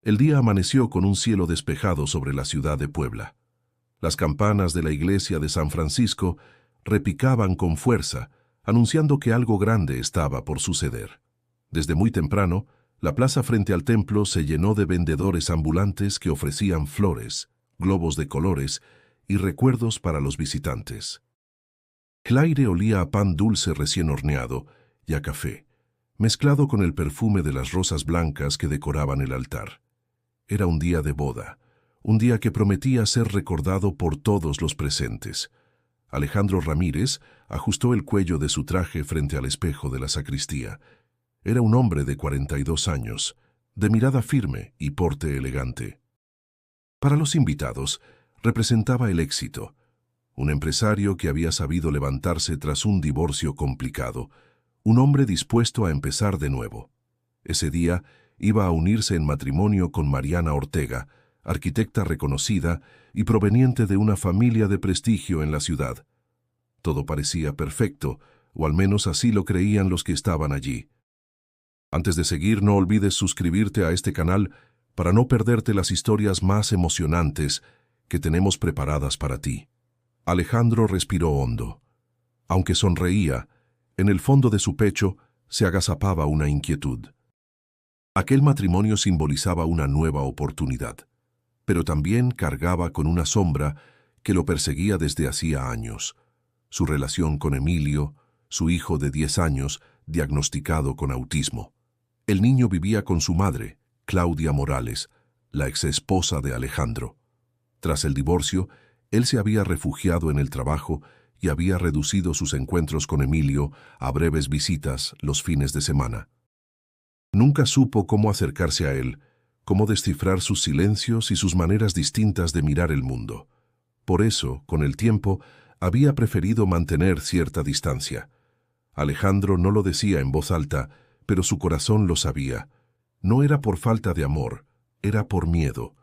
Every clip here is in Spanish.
El día amaneció con un cielo despejado sobre la ciudad de Puebla. Las campanas de la iglesia de San Francisco repicaban con fuerza, anunciando que algo grande estaba por suceder. Desde muy temprano, la plaza frente al templo se llenó de vendedores ambulantes que ofrecían flores, globos de colores y recuerdos para los visitantes. El aire olía a pan dulce recién horneado y a café, mezclado con el perfume de las rosas blancas que decoraban el altar. Era un día de boda, un día que prometía ser recordado por todos los presentes. Alejandro Ramírez ajustó el cuello de su traje frente al espejo de la sacristía. Era un hombre de 42 años, de mirada firme y porte elegante. Para los invitados, representaba el éxito. Un empresario que había sabido levantarse tras un divorcio complicado, un hombre dispuesto a empezar de nuevo. Ese día iba a unirse en matrimonio con Mariana Ortega, arquitecta reconocida y proveniente de una familia de prestigio en la ciudad. Todo parecía perfecto, o al menos así lo creían los que estaban allí. Antes de seguir, no olvides suscribirte a este canal para no perderte las historias más emocionantes que tenemos preparadas para ti. Alejandro respiró hondo. Aunque sonreía, en el fondo de su pecho se agazapaba una inquietud. Aquel matrimonio simbolizaba una nueva oportunidad, pero también cargaba con una sombra que lo perseguía desde hacía años. Su relación con Emilio, su hijo de 10 años, diagnosticado con autismo. El niño vivía con su madre, Claudia Morales, la exesposa de Alejandro. Tras el divorcio, él se había refugiado en el trabajo y había reducido sus encuentros con Emilio a breves visitas los fines de semana. Nunca supo cómo acercarse a él, cómo descifrar sus silencios y sus maneras distintas de mirar el mundo. Por eso, con el tiempo, había preferido mantener cierta distancia. Alejandro no lo decía en voz alta, pero su corazón lo sabía. No era por falta de amor, era por miedo,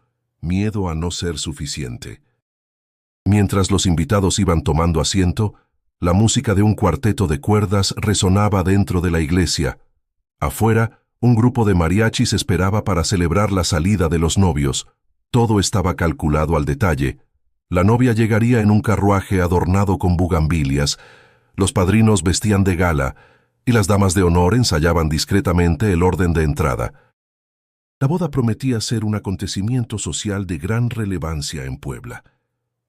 miedo a no ser suficiente. Mientras los invitados iban tomando asiento, la música de un cuarteto de cuerdas resonaba dentro de la iglesia. Afuera, un grupo de mariachis esperaba para celebrar la salida de los novios. Todo estaba calculado al detalle. La novia llegaría en un carruaje adornado con bugambilias, los padrinos vestían de gala y las damas de honor ensayaban discretamente el orden de entrada. La boda prometía ser un acontecimiento social de gran relevancia en Puebla.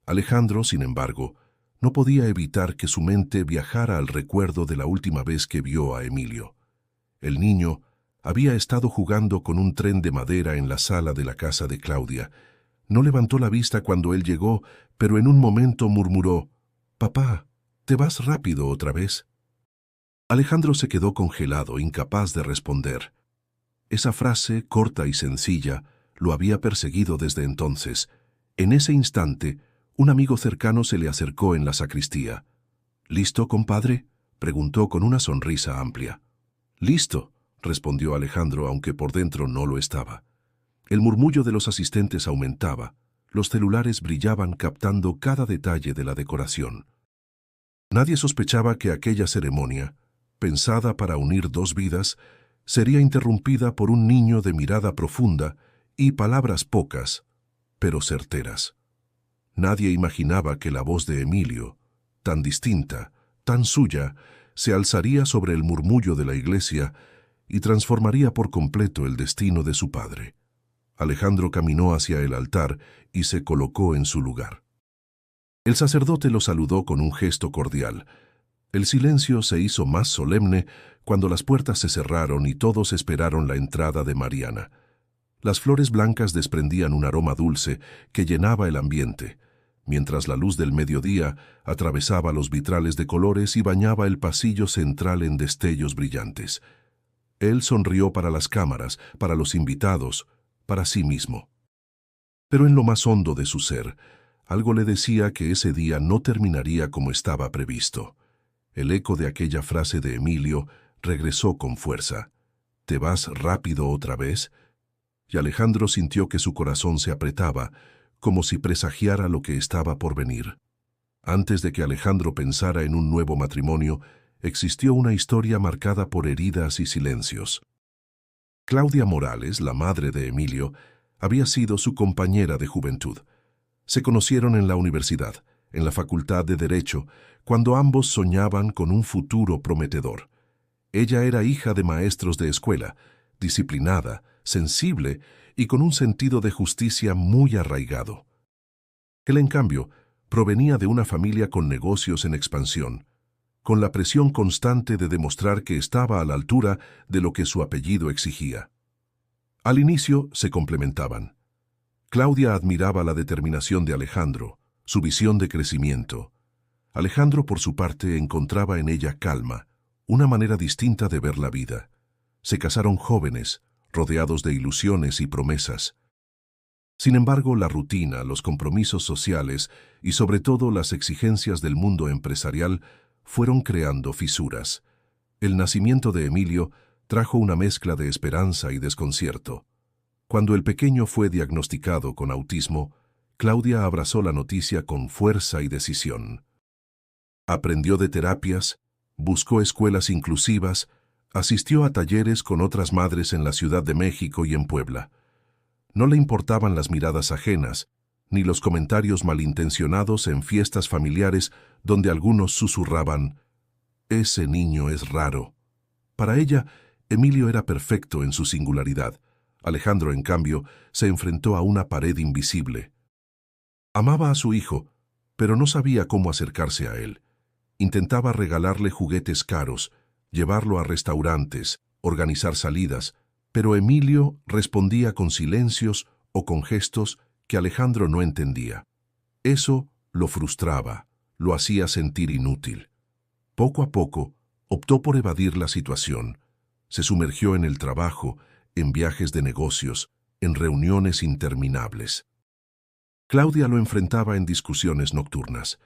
Alejandro, sin embargo, no podía evitar que su mente viajara al recuerdo de la última vez que vio a Emilio. El niño había estado jugando con un tren de madera en la sala de la casa de Claudia. No levantó la vista cuando él llegó, pero en un momento murmuró: «Papá, ¿te vas rápido otra vez?». Alejandro se quedó congelado, incapaz de responder. Esa frase, corta y sencilla, lo había perseguido desde entonces. En ese instante, un amigo cercano se le acercó en la sacristía. «¿Listo, compadre?», preguntó con una sonrisa amplia. «Listo», respondió Alejandro, aunque por dentro no lo estaba. El murmullo de los asistentes aumentaba. Los celulares brillaban captando cada detalle de la decoración. Nadie sospechaba que aquella ceremonia, pensada para unir dos vidas, sería interrumpida por un niño de mirada profunda y palabras pocas, pero certeras. Nadie imaginaba que la voz de Emilio, tan distinta, tan suya, se alzaría sobre el murmullo de la iglesia y transformaría por completo el destino de su padre. Alejandro caminó hacia el altar y se colocó en su lugar. El sacerdote lo saludó con un gesto cordial. El silencio se hizo más solemne cuando las puertas se cerraron y todos esperaron la entrada de Mariana. Las flores blancas desprendían un aroma dulce que llenaba el ambiente, mientras la luz del mediodía atravesaba los vitrales de colores y bañaba el pasillo central en destellos brillantes. Él sonrió para las cámaras, para los invitados, para sí mismo. Pero en lo más hondo de su ser, algo le decía que ese día no terminaría como estaba previsto. El eco de aquella frase de Emilio regresó con fuerza. «¿Te vas rápido otra vez?». Y Alejandro sintió que su corazón se apretaba, como si presagiara lo que estaba por venir. Antes de que Alejandro pensara en un nuevo matrimonio, existió una historia marcada por heridas y silencios. Claudia Morales, la madre de Emilio, había sido su compañera de juventud. Se conocieron en la universidad, en la Facultad de Derecho, cuando ambos soñaban con un futuro prometedor. Ella era hija de maestros de escuela, disciplinada, sensible y con un sentido de justicia muy arraigado. Él, en cambio, provenía de una familia con negocios en expansión, con la presión constante de demostrar que estaba a la altura de lo que su apellido exigía. Al inicio se complementaban. Claudia admiraba la determinación de Alejandro, su visión de crecimiento. Alejandro, por su parte, encontraba en ella calma, una manera distinta de ver la vida. Se casaron jóvenes, rodeados de ilusiones y promesas. Sin embargo, la rutina, los compromisos sociales y sobre todo las exigencias del mundo empresarial fueron creando fisuras. El nacimiento de Emilio trajo una mezcla de esperanza y desconcierto. Cuando el pequeño fue diagnosticado con autismo, Claudia abrazó la noticia con fuerza y decisión. Aprendió de terapias, buscó escuelas inclusivas, asistió a talleres con otras madres en la Ciudad de México y en Puebla. No le importaban las miradas ajenas, ni los comentarios malintencionados en fiestas familiares donde algunos susurraban: «Ese niño es raro». Para ella, Emilio era perfecto en su singularidad. Alejandro, en cambio, se enfrentó a una pared invisible. Amaba a su hijo, pero no sabía cómo acercarse a él. Intentaba regalarle juguetes caros, llevarlo a restaurantes, organizar salidas, pero Emilio respondía con silencios o con gestos que Alejandro no entendía. Eso lo frustraba, lo hacía sentir inútil. Poco a poco, optó por evadir la situación. Se sumergió en el trabajo, en viajes de negocios, en reuniones interminables. Claudia lo enfrentaba en discusiones nocturnas.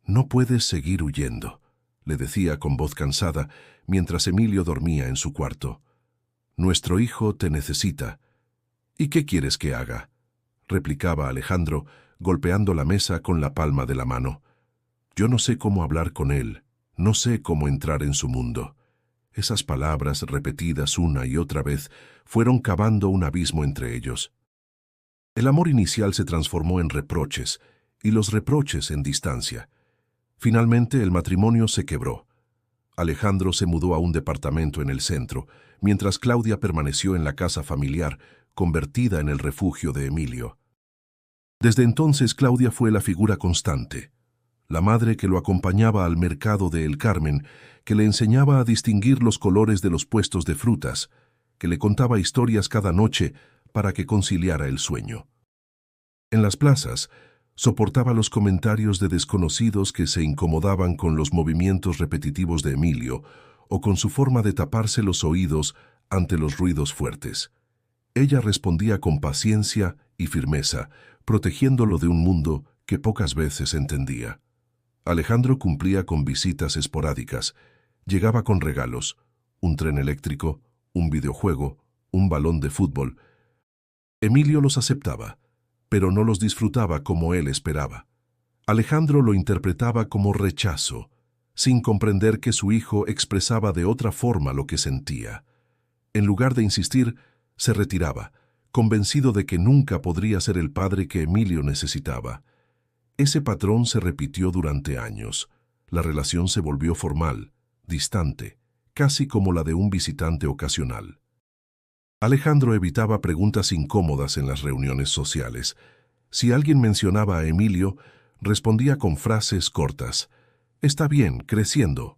«No puedes seguir huyendo», le decía con voz cansada mientras Emilio dormía en su cuarto. «Nuestro hijo te necesita». «¿Y qué quieres que haga?», replicaba Alejandro, golpeando la mesa con la palma de la mano. «Yo no sé cómo hablar con él, no sé cómo entrar en su mundo». Esas palabras, repetidas una y otra vez, fueron cavando un abismo entre ellos. El amor inicial se transformó en reproches, y los reproches en distancia. Finalmente, el matrimonio se quebró. Alejandro se mudó a un departamento en el centro, mientras Claudia permaneció en la casa familiar, convertida en el refugio de Emilio. Desde entonces, Claudia fue la figura constante, la madre que lo acompañaba al mercado de El Carmen, que le enseñaba a distinguir los colores de los puestos de frutas, que le contaba historias cada noche para que conciliara el sueño. En las plazas, soportaba los comentarios de desconocidos que se incomodaban con los movimientos repetitivos de Emilio o con su forma de taparse los oídos ante los ruidos fuertes. Ella respondía con paciencia y firmeza, protegiéndolo de un mundo que pocas veces entendía. Alejandro cumplía con visitas esporádicas. Llegaba con regalos: un tren eléctrico, un videojuego, un balón de fútbol. Emilio los aceptaba, pero no los disfrutaba como él esperaba. Alejandro lo interpretaba como rechazo, sin comprender que su hijo expresaba de otra forma lo que sentía. En lugar de insistir, se retiraba, convencido de que nunca podría ser el padre que Emilio necesitaba. Ese patrón se repitió durante años. La relación se volvió formal, distante, casi como la de un visitante ocasional. Alejandro evitaba preguntas incómodas en las reuniones sociales. Si alguien mencionaba a Emilio, respondía con frases cortas: «Está bien, creciendo».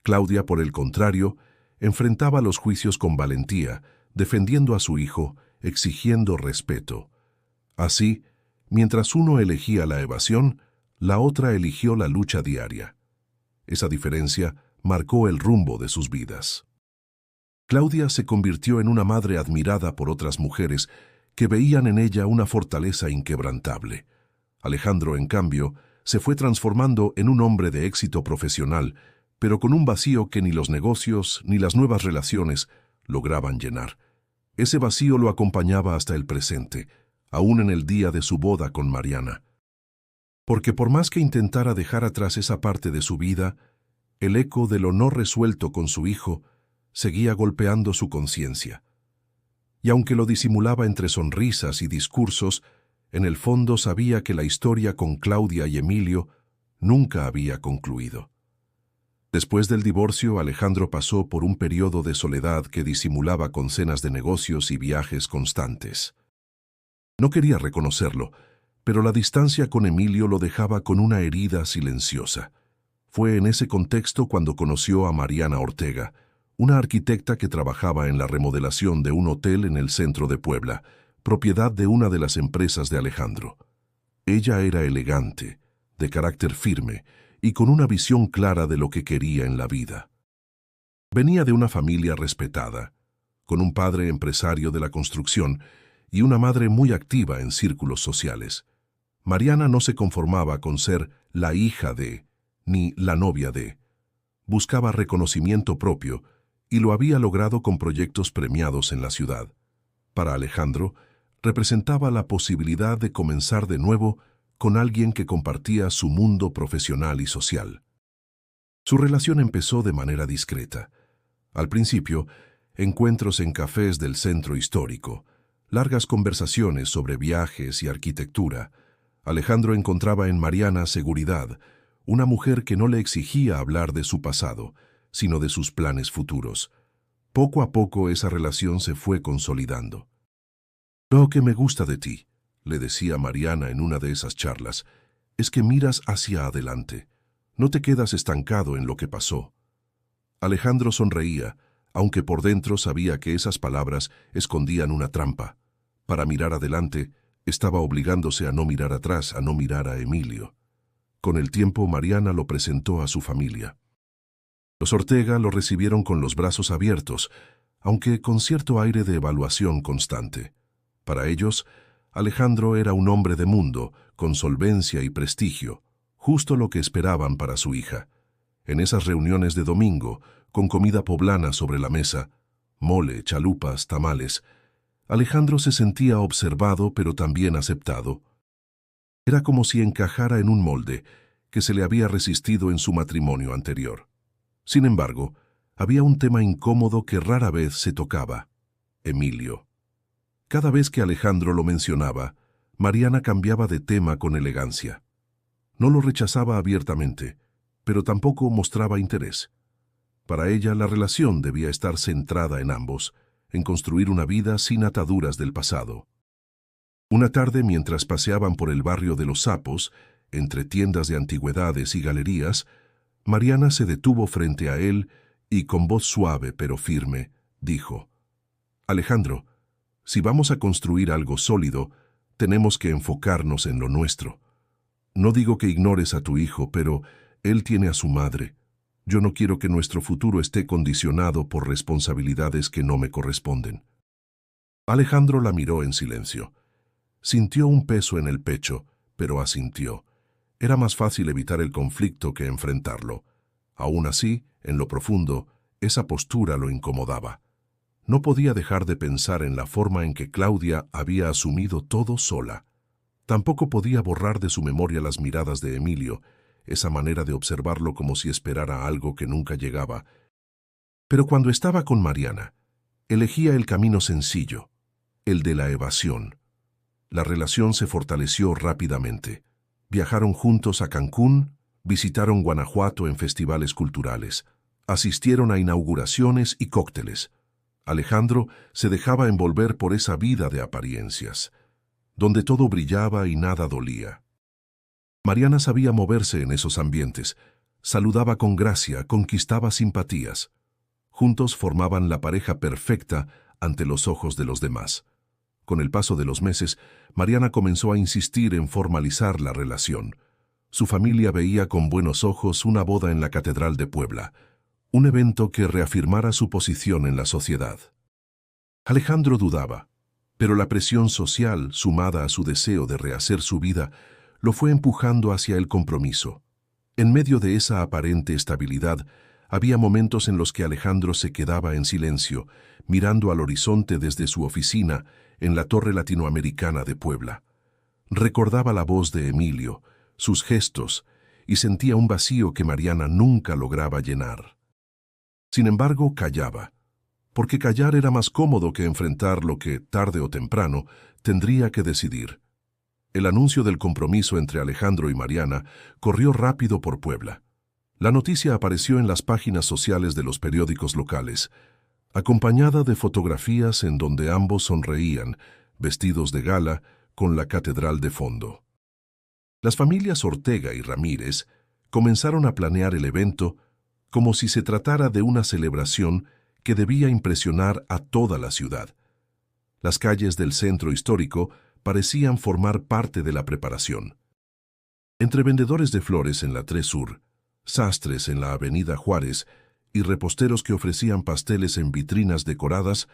Claudia, por el contrario, enfrentaba los juicios con valentía, defendiendo a su hijo, exigiendo respeto. Así, mientras uno elegía la evasión, la otra eligió la lucha diaria. Esa diferencia marcó el rumbo de sus vidas. Claudia se convirtió en una madre admirada por otras mujeres que veían en ella una fortaleza inquebrantable. Alejandro, en cambio, se fue transformando en un hombre de éxito profesional, pero con un vacío que ni los negocios ni las nuevas relaciones lograban llenar. Ese vacío lo acompañaba hasta el presente, aún en el día de su boda con Mariana. Porque por más que intentara dejar atrás esa parte de su vida, el eco de lo no resuelto con su hijo seguía golpeando su conciencia. y aunque lo disimulaba entre sonrisas y discursos, en el fondo sabía que la historia con Claudia y Emilio nunca había concluido. Después del divorcio, Alejandro pasó por un periodo de soledad que disimulaba con cenas de negocios y viajes constantes. No quería reconocerlo, pero la distancia con Emilio lo dejaba con una herida silenciosa. Fue en ese contexto cuando conoció a Mariana Ortega, una arquitecta que trabajaba en la remodelación de un hotel en el centro de Puebla, propiedad de una de las empresas de Alejandro. Ella era elegante, de carácter firme y con una visión clara de lo que quería en la vida. Venía de una familia respetada, con un padre empresario de la construcción y una madre muy activa en círculos sociales. Mariana no se conformaba con ser la hija de, ni la novia de. Buscaba reconocimiento propio y lo había logrado con proyectos premiados en la ciudad. Para Alejandro, representaba la posibilidad de comenzar de nuevo con alguien que compartía su mundo profesional y social. Su relación empezó de manera discreta. Al principio, encuentros en cafés del centro histórico, largas conversaciones sobre viajes y arquitectura. Alejandro encontraba en Mariana seguridad, una mujer que no le exigía hablar de su pasado, sino de sus planes futuros. Poco a poco esa relación se fue consolidando. «Lo que me gusta de ti», le decía Mariana en una de esas charlas, «es que miras hacia adelante. No te quedas estancado en lo que pasó». Alejandro sonreía, aunque por dentro sabía que esas palabras escondían una trampa. Para mirar adelante, estaba obligándose a no mirar atrás, a no mirar a Emilio. Con el tiempo, Mariana lo presentó a su familia. Los Ortega lo recibieron con los brazos abiertos, aunque con cierto aire de evaluación constante. Para ellos, Alejandro era un hombre de mundo, con solvencia y prestigio, justo lo que esperaban para su hija. En esas reuniones de domingo, con comida poblana sobre la mesa, mole, chalupas, tamales, Alejandro se sentía observado pero también aceptado. Era como si encajara en un molde que se le había resistido en su matrimonio anterior. Sin embargo, había un tema incómodo que rara vez se tocaba: Emilio. Cada vez que Alejandro lo mencionaba, Mariana cambiaba de tema con elegancia. No lo rechazaba abiertamente, pero tampoco mostraba interés. Para ella, la relación debía estar centrada en ambos, en construir una vida sin ataduras del pasado. Una tarde, mientras paseaban por el barrio de Los Sapos, entre tiendas de antigüedades y galerías, Mariana se detuvo frente a él y, con voz suave pero firme, dijo: «Alejandro, si vamos a construir algo sólido, tenemos que enfocarnos en lo nuestro. No digo que ignores a tu hijo, pero él tiene a su madre. Yo no quiero que nuestro futuro esté condicionado por responsabilidades que no me corresponden». Alejandro la miró en silencio. Sintió un peso en el pecho, pero asintió. Era más fácil evitar el conflicto que enfrentarlo. Aún así, en lo profundo, esa postura lo incomodaba. No podía dejar de pensar en la forma en que Claudia había asumido todo sola. Tampoco podía borrar de su memoria las miradas de Emilio, esa manera de observarlo como si esperara algo que nunca llegaba. Pero cuando estaba con Mariana, elegía el camino sencillo, el de la evasión. La relación se fortaleció rápidamente. Viajaron juntos a Cancún, visitaron Guanajuato en festivales culturales, asistieron a inauguraciones y cócteles. Alejandro se dejaba envolver por esa vida de apariencias, donde todo brillaba y nada dolía. Mariana sabía moverse en esos ambientes, saludaba con gracia, conquistaba simpatías. Juntos formaban la pareja perfecta ante los ojos de los demás. Con el paso de los meses, Mariana comenzó a insistir en formalizar la relación. Su familia veía con buenos ojos una boda en la Catedral de Puebla, un evento que reafirmara su posición en la sociedad. Alejandro dudaba, pero la presión social, sumada a su deseo de rehacer su vida, lo fue empujando hacia el compromiso. En medio de esa aparente estabilidad, había momentos en los que Alejandro se quedaba en silencio, mirando al horizonte desde su oficina en la Torre Latinoamericana de Puebla. Recordaba la voz de Emilio, sus gestos, y sentía un vacío que Mariana nunca lograba llenar. Sin embargo, callaba. porque callar era más cómodo que enfrentar lo que, tarde o temprano, tendría que decidir. El anuncio del compromiso entre Alejandro y Mariana corrió rápido por Puebla. La noticia apareció en las páginas sociales de los periódicos locales, acompañada de fotografías en donde ambos sonreían, vestidos de gala, con la catedral de fondo. Las familias Ortega y Ramírez comenzaron a planear el evento como si se tratara de una celebración que debía impresionar a toda la ciudad. Las calles del centro histórico parecían formar parte de la preparación. Entre vendedores de flores en la 3 Sur, sastres en la Avenida Juárez y reposteros que ofrecían pasteles en vitrinas decoradas,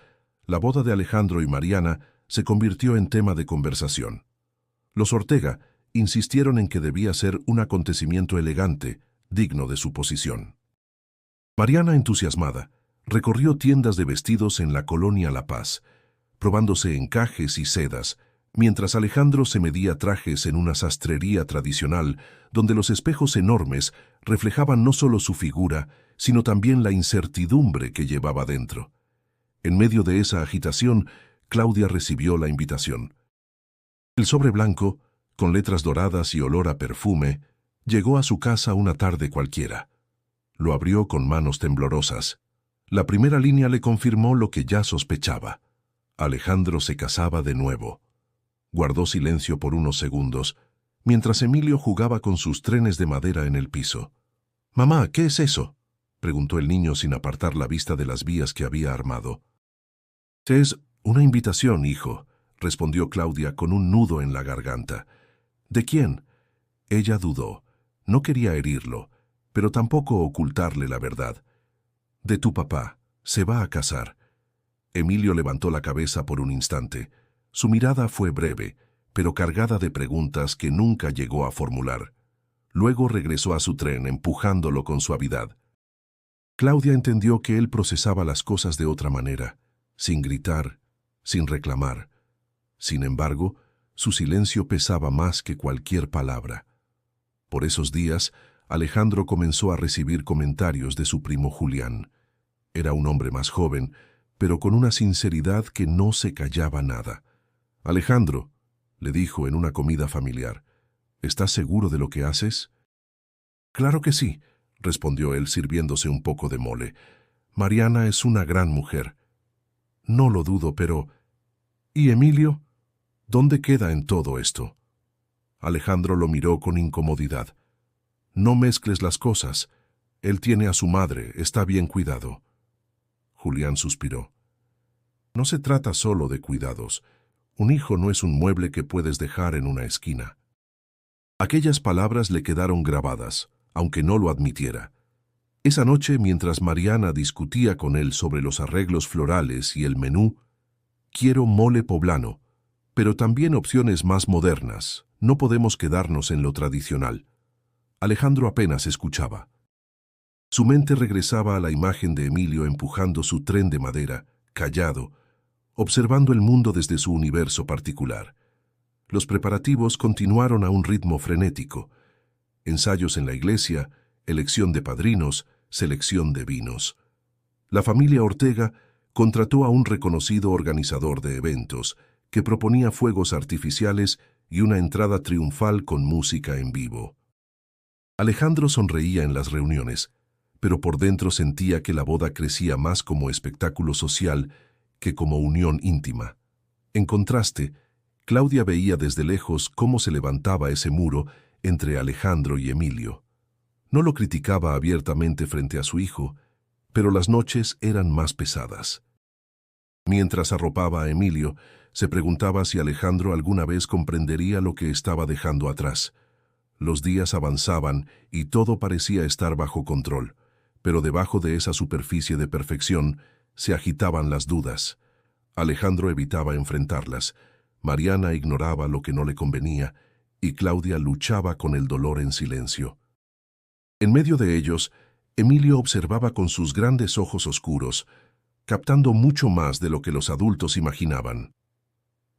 la boda de Alejandro y Mariana se convirtió en tema de conversación. Los Ortega insistieron en que debía ser un acontecimiento elegante, digno de su posición. Mariana, entusiasmada, recorrió tiendas de vestidos en la colonia La Paz, probándose encajes y sedas, mientras Alejandro se medía trajes en una sastrería tradicional donde los espejos enormes reflejaban no solo su figura, sino también la incertidumbre que llevaba dentro. En medio de esa agitación, Claudia recibió la invitación. El sobre blanco, con letras doradas y olor a perfume, llegó a su casa una tarde cualquiera. Lo abrió con manos temblorosas. La primera línea le confirmó lo que ya sospechaba. Alejandro se casaba de nuevo. Guardó silencio por unos segundos, mientras Emilio jugaba con sus trenes de madera en el piso. «Mamá, ¿qué es eso?», preguntó el niño sin apartar la vista de las vías que había armado. «Es una invitación, hijo», respondió Claudia con un nudo en la garganta. «¿De quién?». Ella dudó. No quería herirlo, pero tampoco ocultarle la verdad. «De tu papá. Se va a casar». Emilio levantó la cabeza por un instante. Su mirada fue breve, pero cargada de preguntas que nunca llegó a formular. Luego regresó a su tren, empujándolo con suavidad. Claudia entendió que él procesaba las cosas de otra manera, sin gritar, sin reclamar. Sin embargo, su silencio pesaba más que cualquier palabra. Por esos días, Alejandro comenzó a recibir comentarios de su primo Julián. Era un hombre más joven, pero con una sinceridad que no se callaba nada. «Alejandro», le dijo en una comida familiar, «¿estás seguro de lo que haces?». «Claro que sí», respondió él sirviéndose un poco de mole. «Mariana es una gran mujer». «No lo dudo, pero... ¿y Emilio? ¿Dónde queda en todo esto?». Alejandro lo miró con incomodidad. «No mezcles las cosas. Él tiene a su madre, está bien cuidado». Julián suspiró. «No se trata solo de cuidados. Un hijo no es un mueble que puedes dejar en una esquina». Aquellas palabras le quedaron grabadas, aunque no lo admitiera. Esa noche, mientras Mariana discutía con él sobre los arreglos florales y el menú, «Quiero mole poblano, pero también opciones más modernas. No podemos quedarnos en lo tradicional». Alejandro apenas escuchaba. Su mente regresaba a la imagen de Emilio empujando su tren de madera, callado, observando el mundo desde su universo particular. Los preparativos continuaron a un ritmo frenético. Ensayos en la iglesia, elección de padrinos, selección de vinos. La familia Ortega contrató a un reconocido organizador de eventos que proponía fuegos artificiales y una entrada triunfal con música en vivo. Alejandro sonreía en las reuniones, pero por dentro sentía que la boda crecía más como espectáculo social que como unión íntima. En contraste, Claudia veía desde lejos cómo se levantaba ese muro entre Alejandro y Emilio. No lo criticaba abiertamente frente a su hijo, pero las noches eran más pesadas. Mientras arropaba a Emilio, se preguntaba si Alejandro alguna vez comprendería lo que estaba dejando atrás. Los días avanzaban y todo parecía estar bajo control, pero debajo de esa superficie de perfección se agitaban las dudas. Alejandro evitaba enfrentarlas, Mariana ignoraba lo que no le convenía y Claudia luchaba con el dolor en silencio. En medio de ellos, Emilio observaba con sus grandes ojos oscuros, captando mucho más de lo que los adultos imaginaban.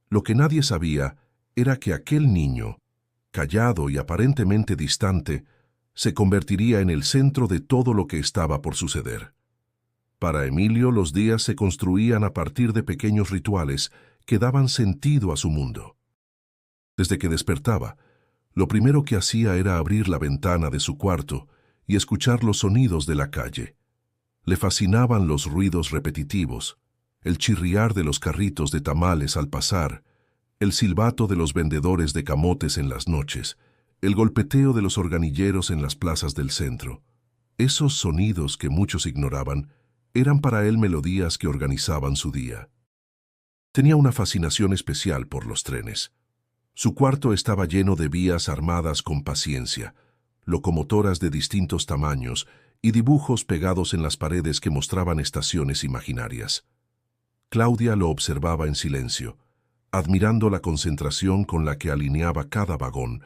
Lo que nadie sabía era que aquel niño, callado y aparentemente distante, se convertiría en el centro de todo lo que estaba por suceder. Para Emilio, los días se construían a partir de pequeños rituales que daban sentido a su mundo. Desde que despertaba, lo primero que hacía era abrir la ventana de su cuarto y escuchar los sonidos de la calle. Le fascinaban los ruidos repetitivos, el chirriar de los carritos de tamales al pasar, el silbato de los vendedores de camotes en las noches, el golpeteo de los organilleros en las plazas del centro. Esos sonidos que muchos ignoraban eran para él melodías que organizaban su día. Tenía una fascinación especial por los trenes. Su cuarto estaba lleno de vías armadas con paciencia, locomotoras de distintos tamaños y dibujos pegados en las paredes que mostraban estaciones imaginarias. Claudia lo observaba en silencio, admirando la concentración con la que alineaba cada vagón,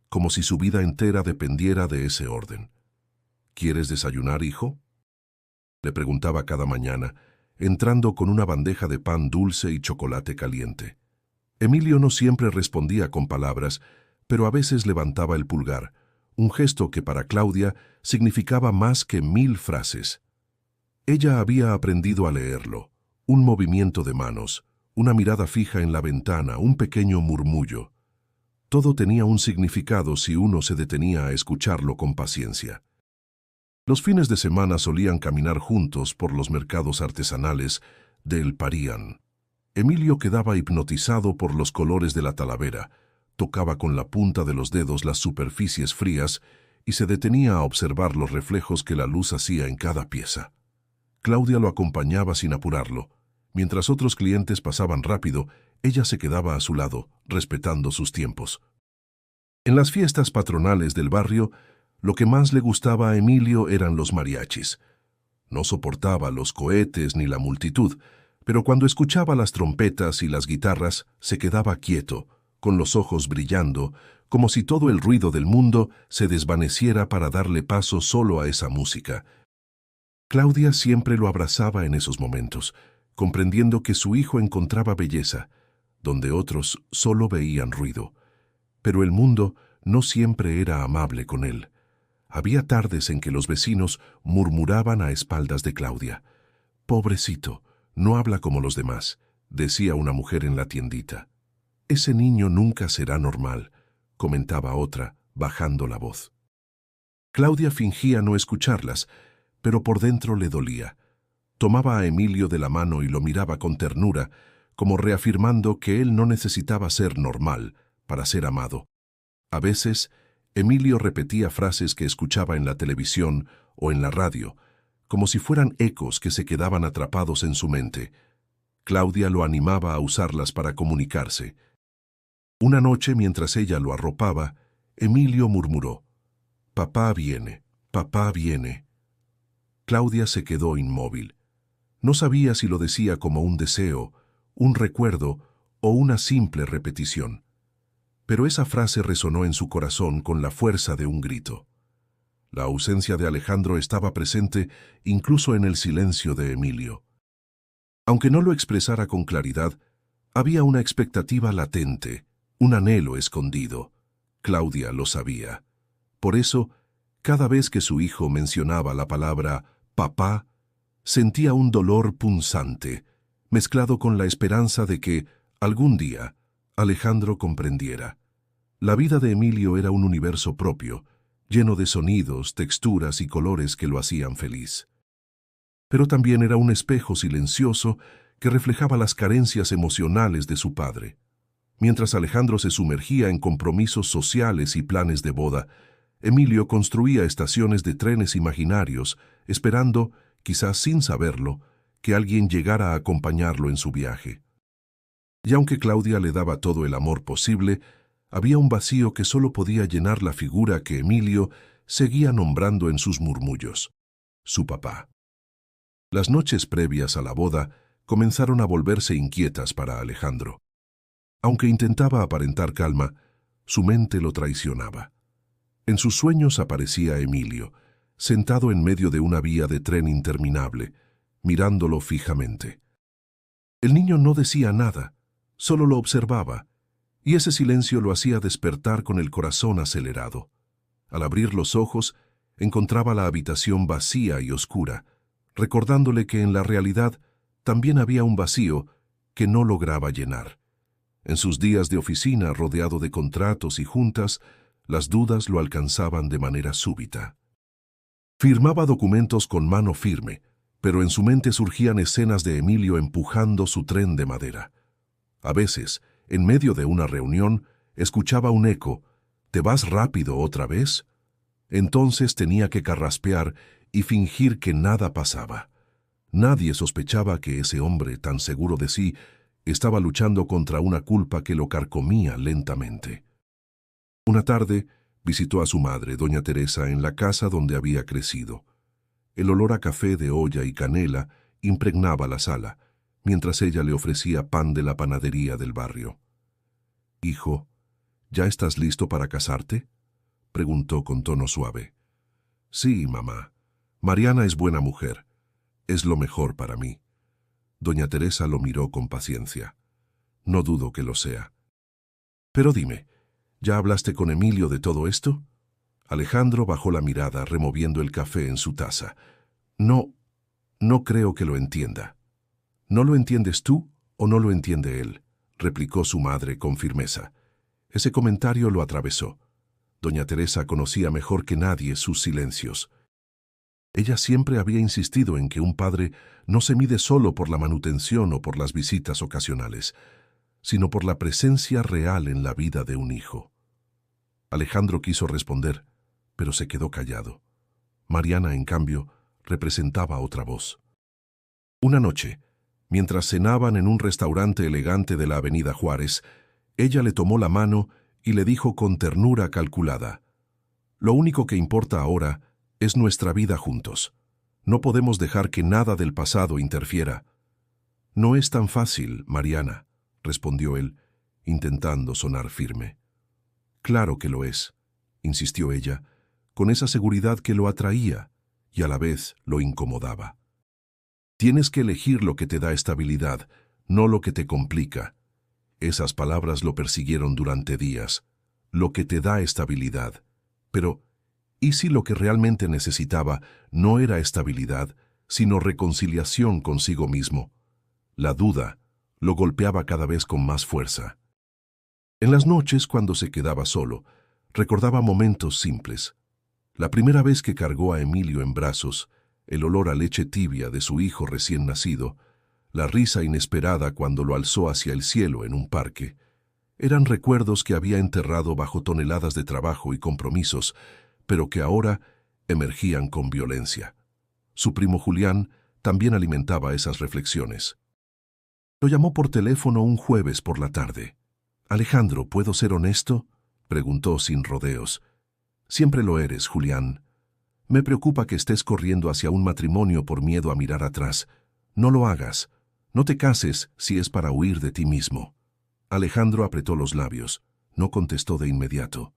como si su vida entera dependiera de ese orden. ¿Quieres desayunar, hijo?, le preguntaba cada mañana, entrando con una bandeja de pan dulce y chocolate caliente. Emilio no siempre respondía con palabras, pero a veces levantaba el pulgar, un gesto que para Claudia significaba más que 1000 frases. Ella había aprendido a leerlo, un movimiento de manos, una mirada fija en la ventana, un pequeño murmullo. Todo tenía un significado si uno se detenía a escucharlo con paciencia. Los fines de semana solían caminar juntos por los mercados artesanales del Parián. Emilio quedaba hipnotizado por los colores de la talavera, tocaba con la punta de los dedos las superficies frías y se detenía a observar los reflejos que la luz hacía en cada pieza. Claudia lo acompañaba sin apurarlo. Mientras otros clientes pasaban rápido, ella se quedaba a su lado, respetando sus tiempos. En las fiestas patronales del barrio, lo que más le gustaba a Emilio eran los mariachis. No soportaba los cohetes ni la multitud, pero cuando escuchaba las trompetas y las guitarras, se quedaba quieto, con los ojos brillando, como si todo el ruido del mundo se desvaneciera para darle paso solo a esa música. Claudia siempre lo abrazaba en esos momentos, comprendiendo que su hijo encontraba belleza, donde otros solo veían ruido. Pero el mundo no siempre era amable con él. Había tardes en que los vecinos murmuraban a espaldas de Claudia. «Pobrecito, no habla como los demás», decía una mujer en la tiendita. «Ese niño nunca será normal», comentaba otra, bajando la voz. Claudia fingía no escucharlas, pero por dentro le dolía. Tomaba a Emilio de la mano y lo miraba con ternura, como reafirmando que él no necesitaba ser normal para ser amado. A veces, Emilio repetía frases que escuchaba en la televisión o en la radio, como si fueran ecos que se quedaban atrapados en su mente. Claudia lo animaba a usarlas para comunicarse. Una noche, mientras ella lo arropaba, Emilio murmuró: «Papá viene, papá viene». Claudia se quedó inmóvil. No sabía si lo decía como un deseo, un recuerdo o una simple repetición. Pero esa frase resonó en su corazón con la fuerza de un grito. La ausencia de Alejandro estaba presente incluso en el silencio de Emilio. Aunque no lo expresara con claridad, había una expectativa latente, un anhelo escondido. Claudia lo sabía. Por eso, cada vez que su hijo mencionaba la palabra «papá», sentía un dolor punzante, mezclado con la esperanza de que, algún día, Alejandro comprendiera. La vida de Emilio era un universo propio, lleno de sonidos, texturas y colores que lo hacían feliz. Pero también era un espejo silencioso que reflejaba las carencias emocionales de su padre. Mientras Alejandro se sumergía en compromisos sociales y planes de boda, Emilio construía estaciones de trenes imaginarios, esperando, quizás sin saberlo, que alguien llegara a acompañarlo en su viaje. Y aunque Claudia le daba todo el amor posible, había un vacío que solo podía llenar la figura que Emilio seguía nombrando en sus murmullos: su papá. Las noches previas a la boda comenzaron a volverse inquietas para Alejandro. Aunque intentaba aparentar calma, su mente lo traicionaba. En sus sueños aparecía Emilio, sentado en medio de una vía de tren interminable, mirándolo fijamente. El niño no decía nada, solo lo observaba, y ese silencio lo hacía despertar con el corazón acelerado. Al abrir los ojos, encontraba la habitación vacía y oscura, recordándole que en la realidad también había un vacío que no lograba llenar. En sus días de oficina, rodeado de contratos y juntas, las dudas lo alcanzaban de manera súbita. Firmaba documentos con mano firme, pero en su mente surgían escenas de Emilio empujando su tren de madera. A veces, en medio de una reunión, escuchaba un eco: «¿Te vas rápido otra vez?». Entonces tenía que carraspear y fingir que nada pasaba. Nadie sospechaba que ese hombre, tan seguro de sí, estaba luchando contra una culpa que lo carcomía lentamente. Una tarde, visitó a su madre, doña Teresa, en la casa donde había crecido. El olor a café de olla y canela impregnaba la sala, mientras ella le ofrecía pan de la panadería del barrio. «Hijo, ¿ya estás listo para casarte?», preguntó con tono suave. «Sí, mamá. Mariana es buena mujer. Es lo mejor para mí». Doña Teresa lo miró con paciencia. «No dudo que lo sea. Pero dime, ¿ya hablaste con Emilio de todo esto?». Alejandro bajó la mirada, removiendo el café en su taza. No creo que lo entienda». «¿No lo entiendes tú o no lo entiende él?», replicó su madre con firmeza. Ese comentario lo atravesó. Doña Teresa conocía mejor que nadie sus silencios. Ella siempre había insistido en que un padre no se mide solo por la manutención o por las visitas ocasionales, sino por la presencia real en la vida de un hijo. Alejandro quiso responder, pero se quedó callado. Mariana, en cambio, representaba otra voz. Una noche, mientras cenaban en un restaurante elegante de la Avenida Juárez, ella le tomó la mano y le dijo con ternura calculada: «Lo único que importa ahora es nuestra vida juntos. No podemos dejar que nada del pasado interfiera». «No es tan fácil, Mariana», respondió él, intentando sonar firme. «Claro que lo es», insistió ella, con esa seguridad que lo atraía y a la vez lo incomodaba. «Tienes que elegir lo que te da estabilidad, no lo que te complica». Esas palabras lo persiguieron durante días. Lo que te da estabilidad. Pero, ¿y si lo que realmente necesitaba no era estabilidad, sino reconciliación consigo mismo? La duda lo golpeaba cada vez con más fuerza. En las noches, cuando se quedaba solo, recordaba momentos simples. La primera vez que cargó a Emilio en brazos, el olor a leche tibia de su hijo recién nacido, la risa inesperada cuando lo alzó hacia el cielo en un parque, eran recuerdos que había enterrado bajo toneladas de trabajo y compromisos, pero que ahora emergían con violencia. Su primo Julián también alimentaba esas reflexiones. Lo llamó por teléfono un jueves por la tarde. «Alejandro, ¿puedo ser honesto?», preguntó sin rodeos. «Siempre lo eres, Julián. Me preocupa que estés corriendo hacia un matrimonio por miedo a mirar atrás. No lo hagas. No te cases si es para huir de ti mismo». Alejandro apretó los labios. No contestó de inmediato.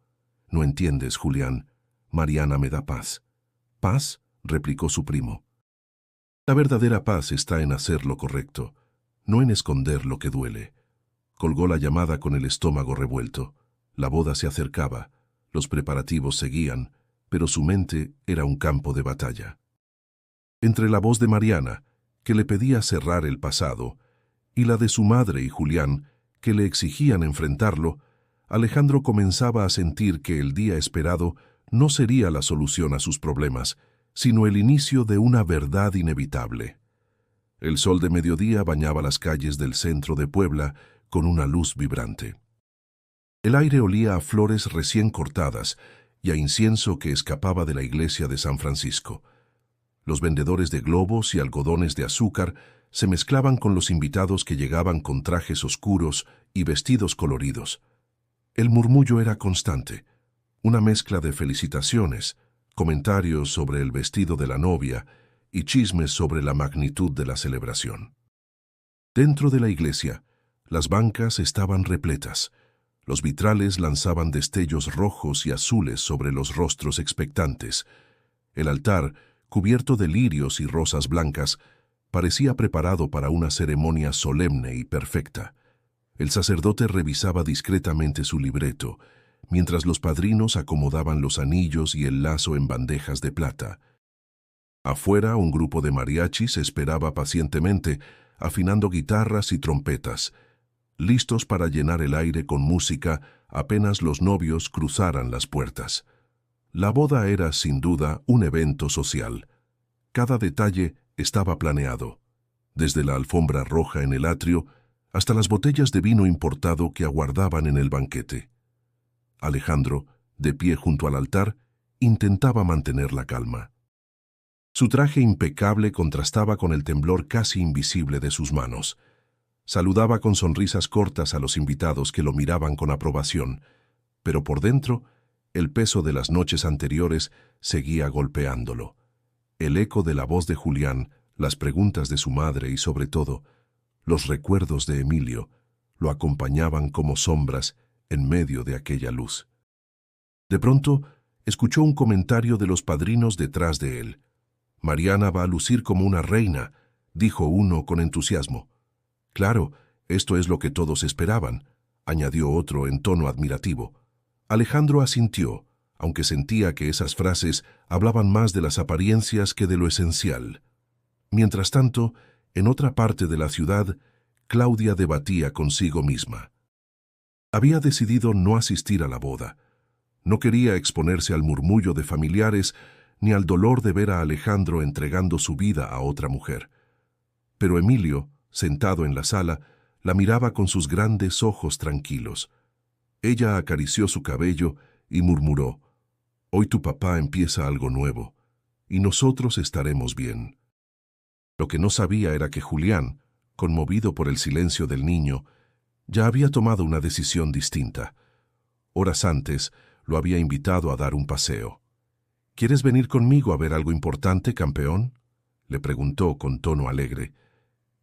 «No entiendes, Julián. Mariana me da paz». «¿Paz?», replicó su primo. «La verdadera paz está en hacer lo correcto, no en esconder lo que duele». Colgó la llamada con el estómago revuelto. La boda se acercaba, los preparativos seguían, pero su mente era un campo de batalla. Entre la voz de Mariana, que le pedía cerrar el pasado, y la de su madre y Julián, que le exigían enfrentarlo, Alejandro comenzaba a sentir que el día esperado no sería la solución a sus problemas, sino el inicio de una verdad inevitable. El sol de mediodía bañaba las calles del centro de Puebla con una luz vibrante. El aire olía a flores recién cortadas y a incienso que escapaba de la iglesia de San Francisco. Los vendedores de globos y algodones de azúcar se mezclaban con los invitados que llegaban con trajes oscuros y vestidos coloridos. El murmullo era constante, una mezcla de felicitaciones, comentarios sobre el vestido de la novia y chismes sobre la magnitud de la celebración. Dentro de la iglesia, las bancas estaban repletas. Los vitrales lanzaban destellos rojos y azules sobre los rostros expectantes. El altar, cubierto de lirios y rosas blancas, parecía preparado para una ceremonia solemne y perfecta. El sacerdote revisaba discretamente su libreto, mientras los padrinos acomodaban los anillos y el lazo en bandejas de plata. Afuera, un grupo de mariachis esperaba pacientemente, afinando guitarras y trompetas, listos para llenar el aire con música apenas los novios cruzaran las puertas. La boda era, sin duda, un evento social. Cada detalle estaba planeado, desde la alfombra roja en el atrio hasta las botellas de vino importado que aguardaban en el banquete. Alejandro, de pie junto al altar, intentaba mantener la calma. Su traje impecable contrastaba con el temblor casi invisible de sus manos. Saludaba con sonrisas cortas a los invitados que lo miraban con aprobación, pero por dentro, el peso de las noches anteriores seguía golpeándolo. El eco de la voz de Julián, las preguntas de su madre y, sobre todo, los recuerdos de Emilio, lo acompañaban como sombras en medio de aquella luz. De pronto, escuchó un comentario de los padrinos detrás de él. «Mariana va a lucir como una reina», dijo uno con entusiasmo. «Claro, esto es lo que todos esperaban», añadió otro en tono admirativo. Alejandro asintió, aunque sentía que esas frases hablaban más de las apariencias que de lo esencial. Mientras tanto, en otra parte de la ciudad, Claudia debatía consigo misma. Había decidido no asistir a la boda. No quería exponerse al murmullo de familiares ni al dolor de ver a Alejandro entregando su vida a otra mujer. Pero Emilio, sentado en la sala, la miraba con sus grandes ojos tranquilos. Ella acarició su cabello y murmuró: «Hoy tu papá empieza algo nuevo, y nosotros estaremos bien». Lo que no sabía era que Julián, conmovido por el silencio del niño, ya había tomado una decisión distinta. Horas antes, lo había invitado a dar un paseo. «¿Quieres venir conmigo a ver algo importante, campeón?», le preguntó con tono alegre.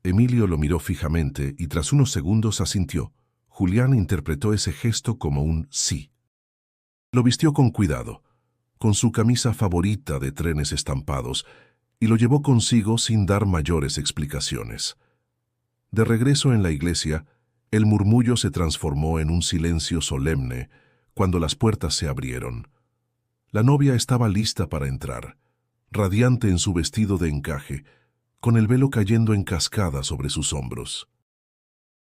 Emilio lo miró fijamente y tras unos segundos asintió. Julián interpretó ese gesto como un sí. Lo vistió con cuidado, con su camisa favorita de trenes estampados, y lo llevó consigo sin dar mayores explicaciones. De regreso en la iglesia, el murmullo se transformó en un silencio solemne cuando las puertas se abrieron. La novia estaba lista para entrar, radiante en su vestido de encaje, con el velo cayendo en cascada sobre sus hombros.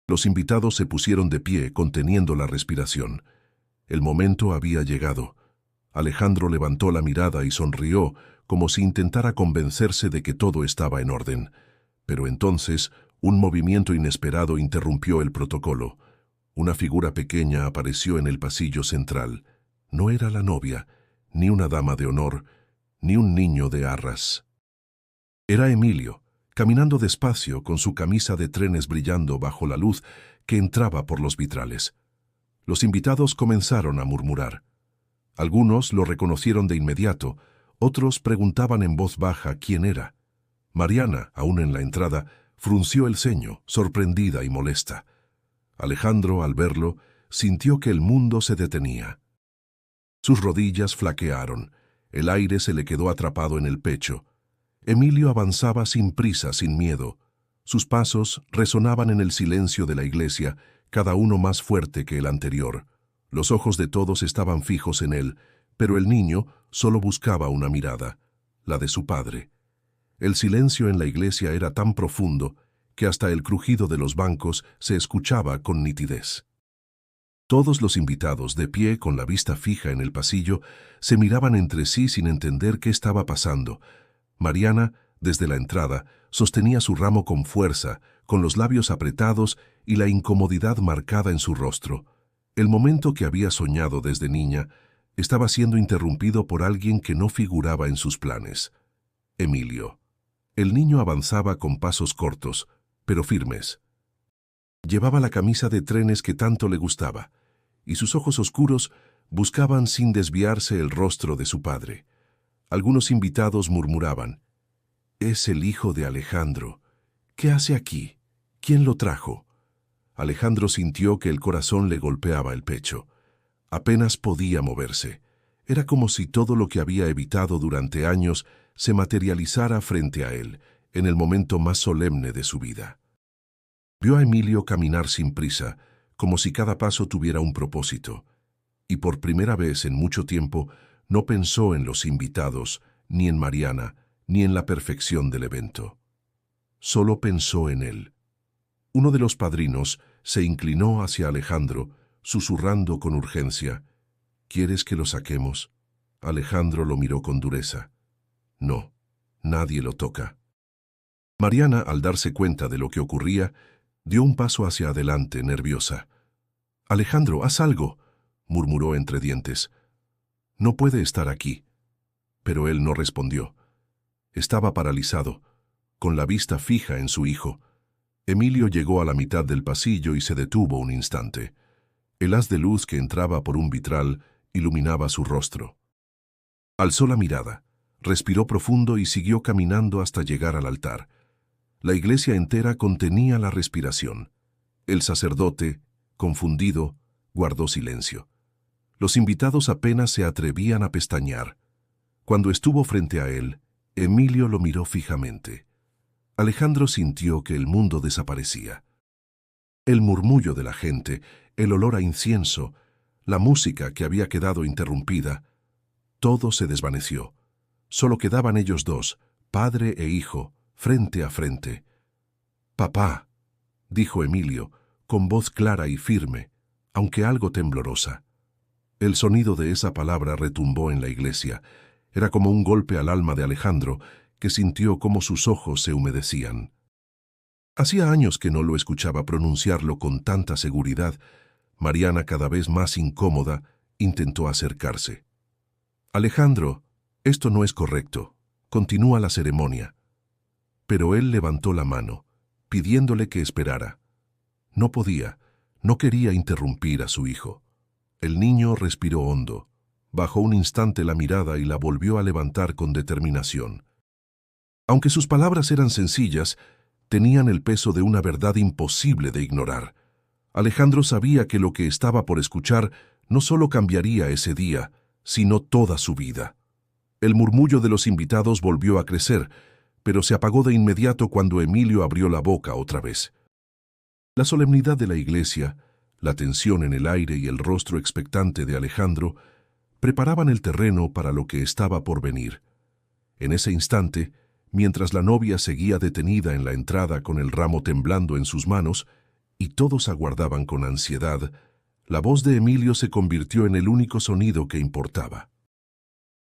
Los invitados se pusieron de pie, conteniendo la respiración. El momento había llegado. Alejandro levantó la mirada y sonrió, como si intentara convencerse de que todo estaba en orden. Pero entonces, un movimiento inesperado interrumpió el protocolo. Una figura pequeña apareció en el pasillo central. No era la novia, ni una dama de honor, ni un niño de arras. Era Emilio, caminando despacio con su camisa de trenes brillando bajo la luz que entraba por los vitrales. Los invitados comenzaron a murmurar. Algunos lo reconocieron de inmediato, otros preguntaban en voz baja quién era. Mariana, aún en la entrada, frunció el ceño, sorprendida y molesta. Alejandro, al verlo, sintió que el mundo se detenía. Sus rodillas flaquearon, el aire se le quedó atrapado en el pecho. Emilio avanzaba sin prisa, sin miedo. Sus pasos resonaban en el silencio de la iglesia, cada uno más fuerte que el anterior. Los ojos de todos estaban fijos en él, pero el niño solo buscaba una mirada, la de su padre. El silencio en la iglesia era tan profundo que hasta el crujido de los bancos se escuchaba con nitidez. Todos los invitados, de pie con la vista fija en el pasillo, se miraban entre sí sin entender qué estaba pasando. Mariana, desde la entrada, sostenía su ramo con fuerza, con los labios apretados y la incomodidad marcada en su rostro. El momento que había soñado desde niña estaba siendo interrumpido por alguien que no figuraba en sus planes. Emilio. El niño avanzaba con pasos cortos, pero firmes. Llevaba la camisa de trenes que tanto le gustaba, y sus ojos oscuros buscaban sin desviarse el rostro de su padre. Algunos invitados murmuraban: «Es el hijo de Alejandro. ¿Qué hace aquí? ¿Quién lo trajo?». Alejandro sintió que el corazón le golpeaba el pecho. Apenas podía moverse. Era como si todo lo que había evitado durante años se materializara frente a él, en el momento más solemne de su vida. Vio a Emilio caminar sin prisa, como si cada paso tuviera un propósito. Y por primera vez en mucho tiempo no pensó en los invitados, ni en Mariana, ni en la perfección del evento. Solo pensó en él. Uno de los padrinos se inclinó hacia Alejandro, susurrando con urgencia: ¿Quieres que lo saquemos? Alejandro lo miró con dureza. No, nadie lo toca. Mariana, al darse cuenta de lo que ocurría, dio un paso hacia adelante, nerviosa. «Alejandro, haz algo», murmuró entre dientes. «No puede estar aquí». Pero él no respondió. Estaba paralizado, con la vista fija en su hijo. Emilio llegó a la mitad del pasillo y se detuvo un instante. El haz de luz que entraba por un vitral iluminaba su rostro. Alzó la mirada, respiró profundo y siguió caminando hasta llegar al altar. La iglesia entera contenía la respiración. El sacerdote, confundido, guardó silencio. Los invitados apenas se atrevían a pestañear. Cuando estuvo frente a él, Emilio lo miró fijamente. Alejandro sintió que el mundo desaparecía. El murmullo de la gente, el olor a incienso, la música que había quedado interrumpida, todo se desvaneció. Solo quedaban ellos dos, padre e hijo, frente a frente. «Papá», dijo Emilio, con voz clara y firme, aunque algo temblorosa. El sonido de esa palabra retumbó en la iglesia. Era como un golpe al alma de Alejandro, que sintió cómo sus ojos se humedecían. Hacía años que no lo escuchaba pronunciarlo con tanta seguridad. Mariana, cada vez más incómoda, intentó acercarse. «Alejandro, esto no es correcto. Continúa la ceremonia». Pero él levantó la mano, pidiéndole que esperara. No podía, no quería interrumpir a su hijo. El niño respiró hondo, bajó un instante la mirada y la volvió a levantar con determinación. Aunque sus palabras eran sencillas, tenían el peso de una verdad imposible de ignorar. Alejandro sabía que lo que estaba por escuchar no solo cambiaría ese día, sino toda su vida. El murmullo de los invitados volvió a crecer, pero se apagó de inmediato cuando Emilio abrió la boca otra vez. La solemnidad de la iglesia, la tensión en el aire y el rostro expectante de Alejandro preparaban el terreno para lo que estaba por venir. En ese instante, mientras la novia seguía detenida en la entrada con el ramo temblando en sus manos, y todos aguardaban con ansiedad, la voz de Emilio se convirtió en el único sonido que importaba.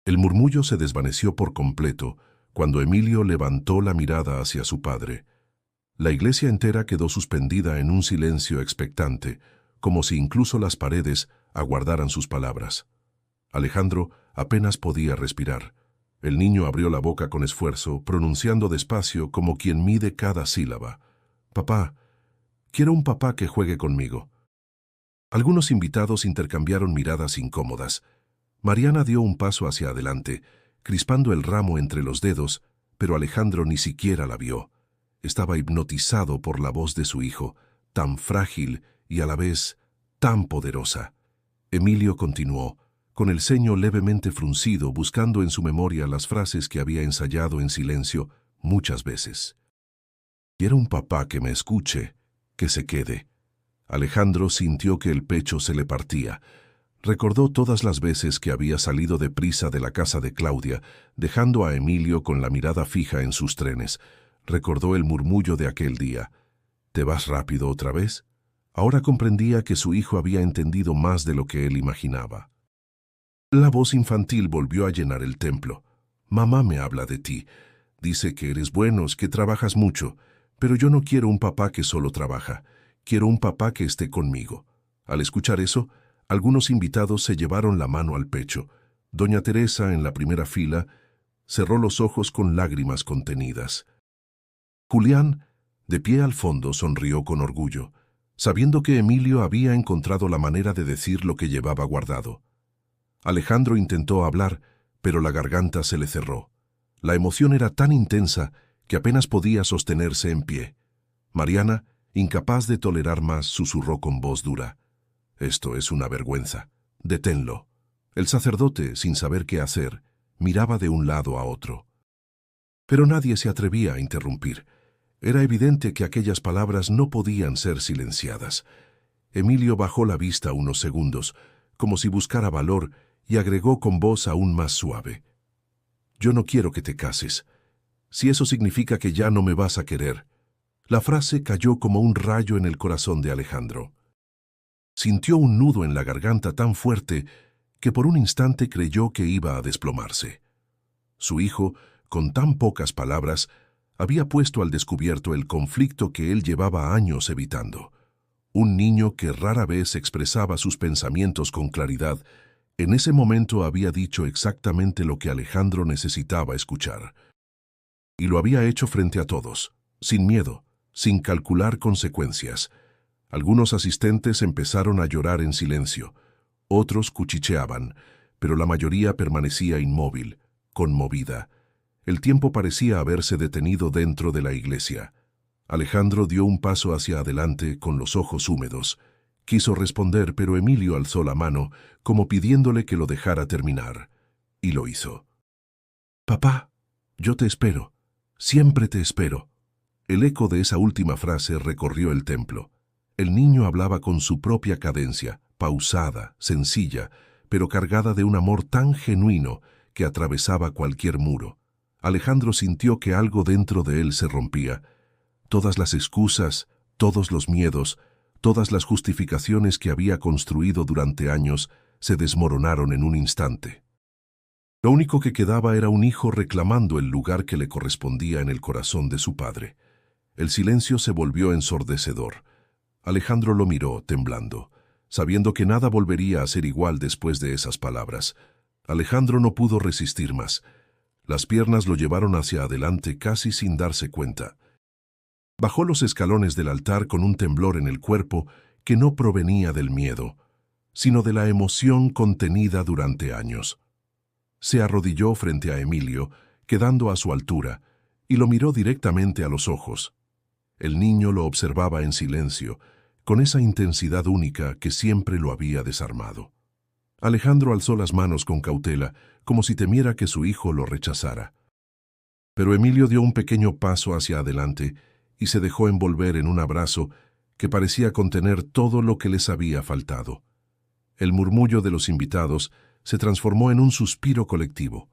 El murmullo se desvaneció por completo cuando Emilio levantó la mirada hacia su padre. La iglesia entera quedó suspendida en un silencio expectante, como si incluso las paredes aguardaran sus palabras. Alejandro apenas podía respirar. El niño abrió la boca con esfuerzo, pronunciando despacio como quien mide cada sílaba. «Papá, quiero un papá que juegue conmigo». Algunos invitados intercambiaron miradas incómodas. Mariana dio un paso hacia adelante, crispando el ramo entre los dedos, pero Alejandro ni siquiera la vio. Estaba hipnotizado por la voz de su hijo, tan frágil y a la vez tan poderosa. Emilio continuó, con el ceño levemente fruncido, buscando en su memoria las frases que había ensayado en silencio muchas veces. «Quiero un papá que me escuche, que se quede». Alejandro sintió que el pecho se le partía. Recordó todas las veces que había salido deprisa de la casa de Claudia, dejando a Emilio con la mirada fija en sus trenes. Recordó el murmullo de aquel día. «¿Te vas rápido otra vez?». Ahora comprendía que su hijo había entendido más de lo que él imaginaba. La voz infantil volvió a llenar el templo. «Mamá me habla de ti. Dice que eres bueno, que trabajas mucho. Pero yo no quiero un papá que solo trabaja. Quiero un papá que esté conmigo». Al escuchar eso, algunos invitados se llevaron la mano al pecho. Doña Teresa, en la primera fila, cerró los ojos con lágrimas contenidas. Julián, de pie al fondo, sonrió con orgullo, sabiendo que Emilio había encontrado la manera de decir lo que llevaba guardado. Alejandro intentó hablar, pero la garganta se le cerró. La emoción era tan intensa que apenas podía sostenerse en pie. Mariana, incapaz de tolerar más, susurró con voz dura: «Esto es una vergüenza. Deténlo». El sacerdote, sin saber qué hacer, miraba de un lado a otro. Pero nadie se atrevía a interrumpir. Era evidente que aquellas palabras no podían ser silenciadas. Emilio bajó la vista unos segundos, como si buscara valor, y agregó con voz aún más suave: «Yo no quiero que te cases. si eso significa que ya no me vas a querer. La frase cayó como un rayo en el corazón de Alejandro. Sintió un nudo en la garganta tan fuerte que por un instante creyó que iba a desplomarse. Su hijo, con tan pocas palabras, había puesto al descubierto el conflicto que él llevaba años evitando. Un niño que rara vez expresaba sus pensamientos con claridad, en ese momento había dicho exactamente lo que Alejandro necesitaba escuchar. Y lo había hecho frente a todos, sin miedo, sin calcular consecuencias. Algunos asistentes empezaron a llorar en silencio, otros cuchicheaban, pero la mayoría permanecía inmóvil, conmovida. El tiempo parecía haberse detenido dentro de la iglesia. Alejandro dio un paso hacia adelante con los ojos húmedos. Quiso responder, pero Emilio alzó la mano, como pidiéndole que lo dejara terminar. Y lo hizo. «Papá, yo te espero. Siempre te espero». El eco de esa última frase recorrió el templo. El niño hablaba con su propia cadencia, pausada, sencilla, pero cargada de un amor tan genuino que atravesaba cualquier muro. Alejandro sintió que algo dentro de él se rompía. Todas las excusas, todos los miedos, todas las justificaciones que había construido durante años se desmoronaron en un instante. Lo único que quedaba era un hijo reclamando el lugar que le correspondía en el corazón de su padre. El silencio se volvió ensordecedor. Alejandro lo miró, temblando, sabiendo que nada volvería a ser igual después de esas palabras. Alejandro no pudo resistir más. Las piernas lo llevaron hacia adelante casi sin darse cuenta. Bajó los escalones del altar con un temblor en el cuerpo que no provenía del miedo, sino de la emoción contenida durante años. Se arrodilló frente a Emilio, quedando a su altura, y lo miró directamente a los ojos. El niño lo observaba en silencio, con esa intensidad única que siempre lo había desarmado. Alejandro alzó las manos con cautela, como si temiera que su hijo lo rechazara. Pero Emilio dio un pequeño paso hacia adelante y se dejó envolver en un abrazo que parecía contener todo lo que les había faltado. El murmullo de los invitados se transformó en un suspiro colectivo.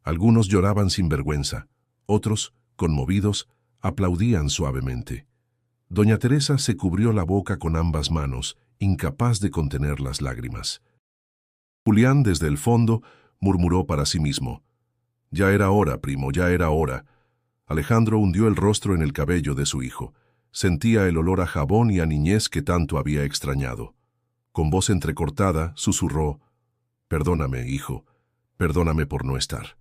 Algunos lloraban sin vergüenza, otros, conmovidos, aplaudían suavemente. Doña Teresa se cubrió la boca con ambas manos, incapaz de contener las lágrimas. Julián, desde el fondo, murmuró para sí mismo: «Ya era hora, primo, ya era hora». Alejandro hundió el rostro en el cabello de su hijo. Sentía el olor a jabón y a niñez que tanto había extrañado. Con voz entrecortada, susurró: «Perdóname, hijo, perdóname por no estar».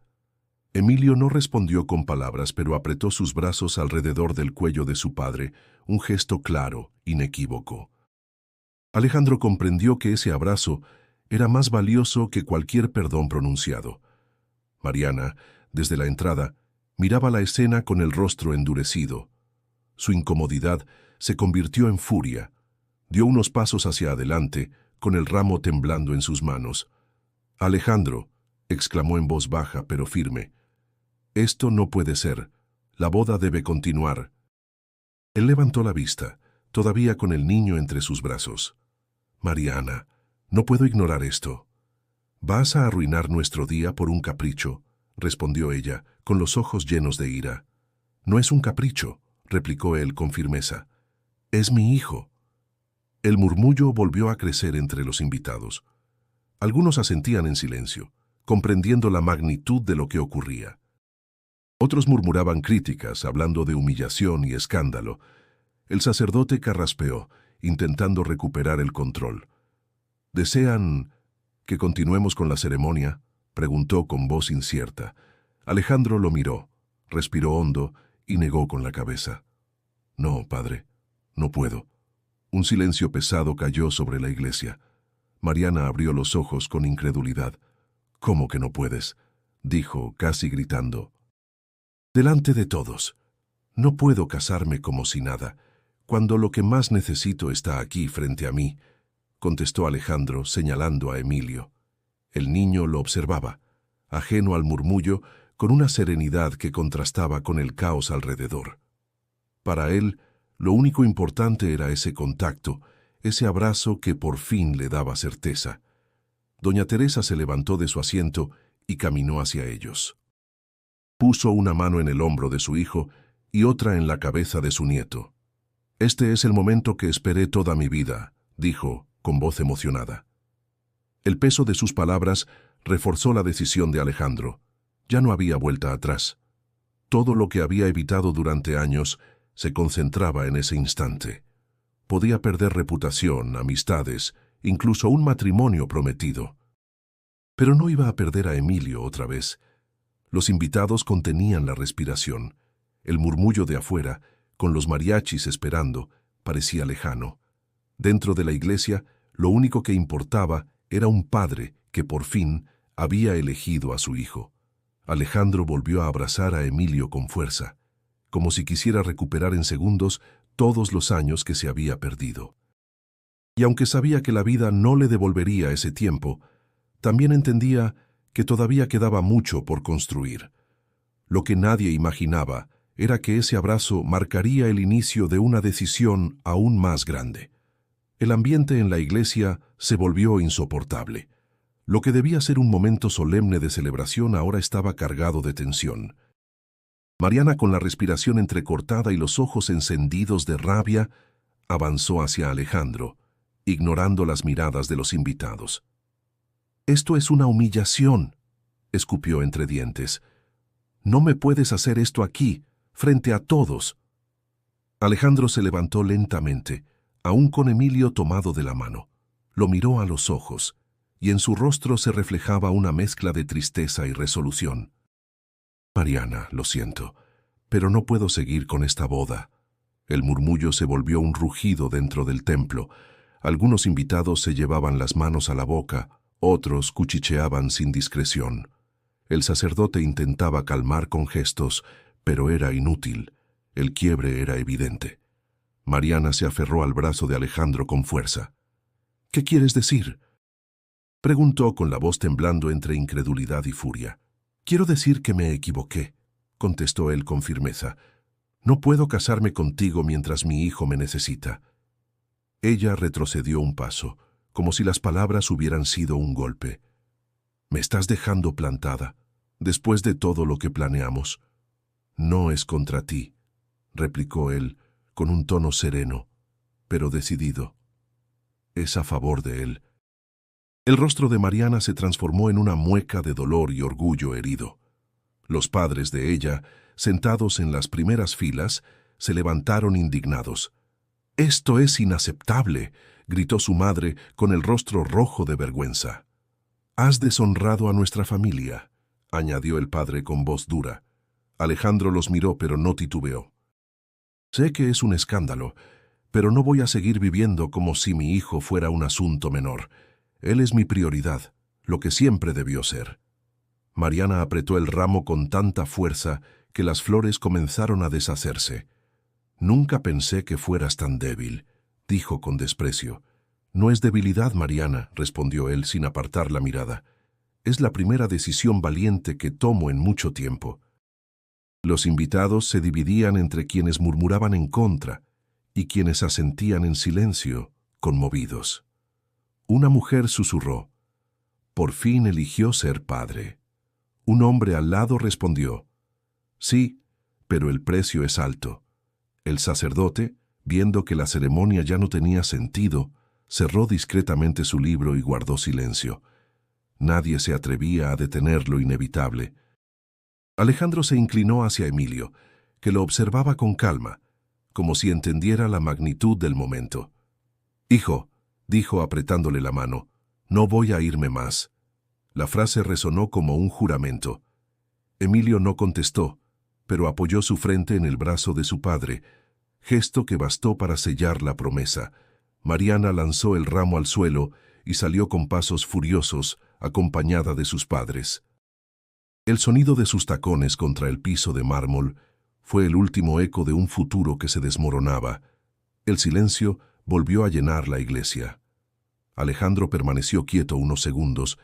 Emilio no respondió con palabras, pero apretó sus brazos alrededor del cuello de su padre, un gesto claro, inequívoco. Alejandro comprendió que ese abrazo era más valioso que cualquier perdón pronunciado. Mariana, desde la entrada, miraba la escena con el rostro endurecido. Su incomodidad se convirtió en furia. Dio unos pasos hacia adelante, con el ramo temblando en sus manos. «Alejandro», exclamó en voz baja pero firme, «esto no puede ser. La boda debe continuar». Él levantó la vista, todavía con el niño entre sus brazos. «Mariana, no puedo ignorar esto». «¿Vas a arruinar nuestro día por un capricho?», respondió ella, con los ojos llenos de ira. «No es un capricho», replicó él con firmeza. «Es mi hijo». El murmullo volvió a crecer entre los invitados. Algunos asentían en silencio, comprendiendo la magnitud de lo que ocurría. Otros murmuraban críticas, hablando de humillación y escándalo. El sacerdote carraspeó, intentando recuperar el control. «¿Desean que continuemos con la ceremonia?», preguntó con voz incierta. Alejandro lo miró, respiró hondo y negó con la cabeza. «No, padre, no puedo». Un silencio pesado cayó sobre la iglesia. Mariana abrió los ojos con incredulidad. «¿Cómo que no puedes?», dijo, casi gritando. «Delante de todos. No puedo casarme como si nada, cuando lo que más necesito está aquí frente a mí», contestó Alejandro, señalando a Emilio. El niño lo observaba, ajeno al murmullo, con una serenidad que contrastaba con el caos alrededor. Para él, lo único importante era ese contacto, ese abrazo que por fin le daba certeza. Doña Teresa se levantó de su asiento y caminó hacia ellos. Puso una mano en el hombro de su hijo y otra en la cabeza de su nieto. «Este es el momento que esperé toda mi vida», dijo, con voz emocionada. El peso de sus palabras reforzó la decisión de Alejandro. Ya no había vuelta atrás. Todo lo que había evitado durante años se concentraba en ese instante. Podía perder reputación, amistades, incluso un matrimonio prometido. Pero no iba a perder a Emilio otra vez. Los invitados contenían la respiración. El murmullo de afuera, con los mariachis esperando, parecía lejano. Dentro de la iglesia, lo único que importaba era un padre que por fin había elegido a su hijo. Alejandro volvió a abrazar a Emilio con fuerza, como si quisiera recuperar en segundos todos los años que se había perdido. Y aunque sabía que la vida no le devolvería ese tiempo, también entendía que todavía quedaba mucho por construir. Lo que nadie imaginaba era que ese abrazo marcaría el inicio de una decisión aún más grande. El ambiente en la iglesia se volvió insoportable. Lo que debía ser un momento solemne de celebración ahora estaba cargado de tensión. Mariana, con la respiración entrecortada y los ojos encendidos de rabia, avanzó hacia Alejandro, ignorando las miradas de los invitados. «Esto es una humillación», escupió entre dientes. «No me puedes hacer esto aquí, frente a todos». Alejandro se levantó lentamente, aún con Emilio tomado de la mano. Lo miró a los ojos, y en su rostro se reflejaba una mezcla de tristeza y resolución. «Mariana, lo siento, pero no puedo seguir con esta boda». El murmullo se volvió un rugido dentro del templo. Algunos invitados se llevaban las manos a la boca, otros cuchicheaban sin discreción. El sacerdote intentaba calmar con gestos, pero era inútil. El quiebre era evidente. Mariana se aferró al brazo de Alejandro con fuerza. «¿Qué quieres decir?», preguntó con la voz temblando entre incredulidad y furia. «Quiero decir que me equivoqué», contestó él con firmeza. «No puedo casarme contigo mientras mi hijo me necesita». Ella retrocedió un paso, como si las palabras hubieran sido un golpe. «Me estás dejando plantada, después de todo lo que planeamos». «No es contra ti», replicó él, con un tono sereno, pero decidido. «Es a favor de él». El rostro de Mariana se transformó en una mueca de dolor y orgullo herido. Los padres de ella, sentados en las primeras filas, se levantaron indignados. «Esto es inaceptable», gritó su madre con el rostro rojo de vergüenza. «Has deshonrado a nuestra familia», añadió el padre con voz dura. Alejandro los miró, pero no titubeó. «Sé que es un escándalo, pero no voy a seguir viviendo como si mi hijo fuera un asunto menor. Él es mi prioridad, lo que siempre debió ser». Mariana apretó el ramo con tanta fuerza que las flores comenzaron a deshacerse. «Nunca pensé que fueras tan débil», dijo con desprecio. «No es debilidad, Mariana», respondió él sin apartar la mirada. «Es la primera decisión valiente que tomo en mucho tiempo». Los invitados se dividían entre quienes murmuraban en contra y quienes asentían en silencio, conmovidos. Una mujer susurró: «Por fin eligió ser padre». Un hombre al lado respondió: «Sí, pero el precio es alto». El sacerdote, viendo que la ceremonia ya no tenía sentido, cerró discretamente su libro y guardó silencio. Nadie se atrevía a detener lo inevitable. Alejandro se inclinó hacia Emilio, que lo observaba con calma, como si entendiera la magnitud del momento. «Hijo», dijo apretándole la mano, «no voy a irme más». La frase resonó como un juramento. Emilio no contestó, pero apoyó su frente en el brazo de su padre, gesto que bastó para sellar la promesa. Mariana lanzó el ramo al suelo y salió con pasos furiosos, acompañada de sus padres. El sonido de sus tacones contra el piso de mármol fue el último eco de un futuro que se desmoronaba. El silencio volvió a llenar la iglesia. Alejandro permaneció quieto unos segundos,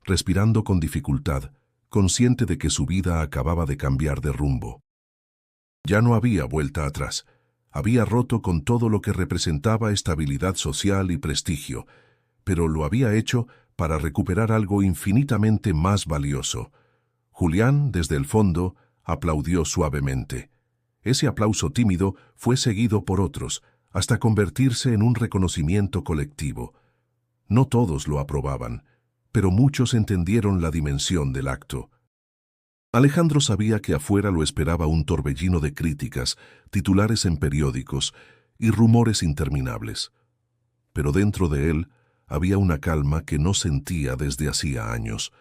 respirando con dificultad, consciente de que su vida acababa de cambiar de rumbo. Ya no había vuelta atrás. Había roto con todo lo que representaba estabilidad social y prestigio, pero lo había hecho para recuperar algo infinitamente más valioso. Julián, desde el fondo, aplaudió suavemente. Ese aplauso tímido fue seguido por otros, hasta convertirse en un reconocimiento colectivo. No todos lo aprobaban, pero muchos entendieron la dimensión del acto. Alejandro sabía que afuera lo esperaba un torbellino de críticas, titulares en periódicos y rumores interminables. Pero dentro de él había una calma que no sentía desde hacía años,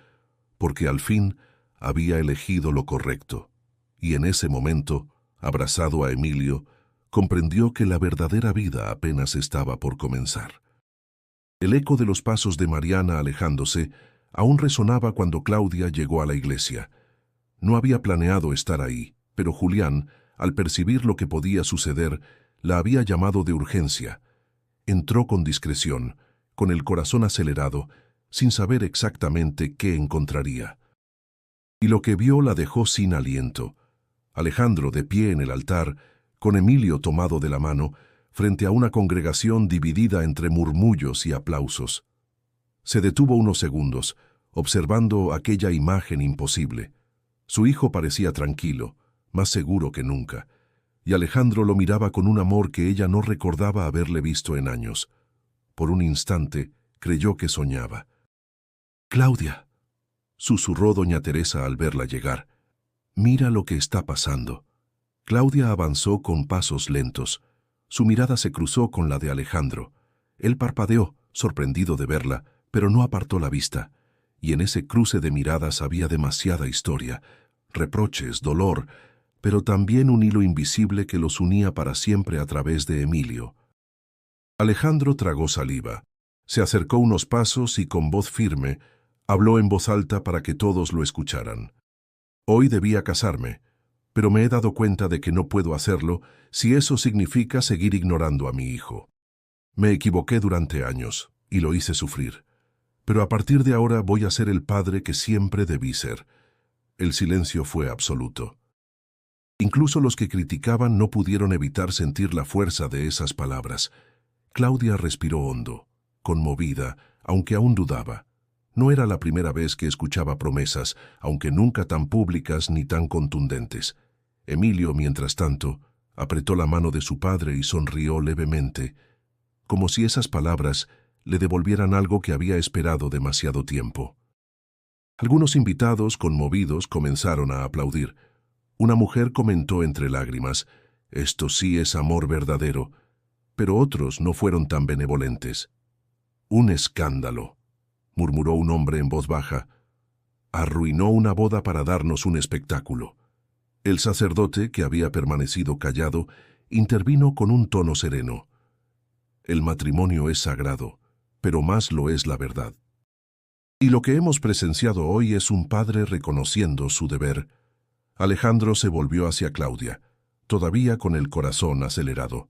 porque al fin había elegido lo correcto, y en ese momento, abrazado a Emilio, comprendió que la verdadera vida apenas estaba por comenzar. El eco de los pasos de Mariana alejándose aún resonaba cuando Claudia llegó a la iglesia. No había planeado estar ahí, pero Julián, al percibir lo que podía suceder, la había llamado de urgencia. Entró con discreción, con el corazón acelerado, sin saber exactamente qué encontraría. Y lo que vio la dejó sin aliento. Alejandro, de pie en el altar, con Emilio tomado de la mano, frente a una congregación dividida entre murmullos y aplausos. Se detuvo unos segundos, observando aquella imagen imposible. Su hijo parecía tranquilo, más seguro que nunca, y Alejandro lo miraba con un amor que ella no recordaba haberle visto en años. Por un instante creyó que soñaba. «Claudia», susurró doña Teresa al verla llegar, «mira lo que está pasando». Claudia avanzó con pasos lentos. Su mirada se cruzó con la de Alejandro. Él parpadeó, sorprendido de verla, pero no apartó la vista. Y en ese cruce de miradas había demasiada historia, reproches, dolor, pero también un hilo invisible que los unía para siempre a través de Emilio. Alejandro tragó saliva. Se acercó unos pasos y con voz firme habló en voz alta para que todos lo escucharan. «Hoy debía casarme, pero me he dado cuenta de que no puedo hacerlo si eso significa seguir ignorando a mi hijo. Me equivoqué durante años y lo hice sufrir, pero a partir de ahora voy a ser el padre que siempre debí ser». El silencio fue absoluto. Incluso los que criticaban no pudieron evitar sentir la fuerza de esas palabras. Claudia respiró hondo, conmovida, aunque aún dudaba. No era la primera vez que escuchaba promesas, aunque nunca tan públicas ni tan contundentes. Emilio, mientras tanto, apretó la mano de su padre y sonrió levemente, como si esas palabras le devolvieran algo que había esperado demasiado tiempo. Algunos invitados, conmovidos, comenzaron a aplaudir. Una mujer comentó entre lágrimas, «Esto sí es amor verdadero», pero otros no fueron tan benevolentes. «Un escándalo», murmuró un hombre en voz baja. «Arruinó una boda para darnos un espectáculo». El sacerdote, que había permanecido callado, intervino con un tono sereno. «El matrimonio es sagrado, pero más lo es la verdad. Y lo que hemos presenciado hoy es un padre reconociendo su deber». Alejandro se volvió hacia Claudia, todavía con el corazón acelerado.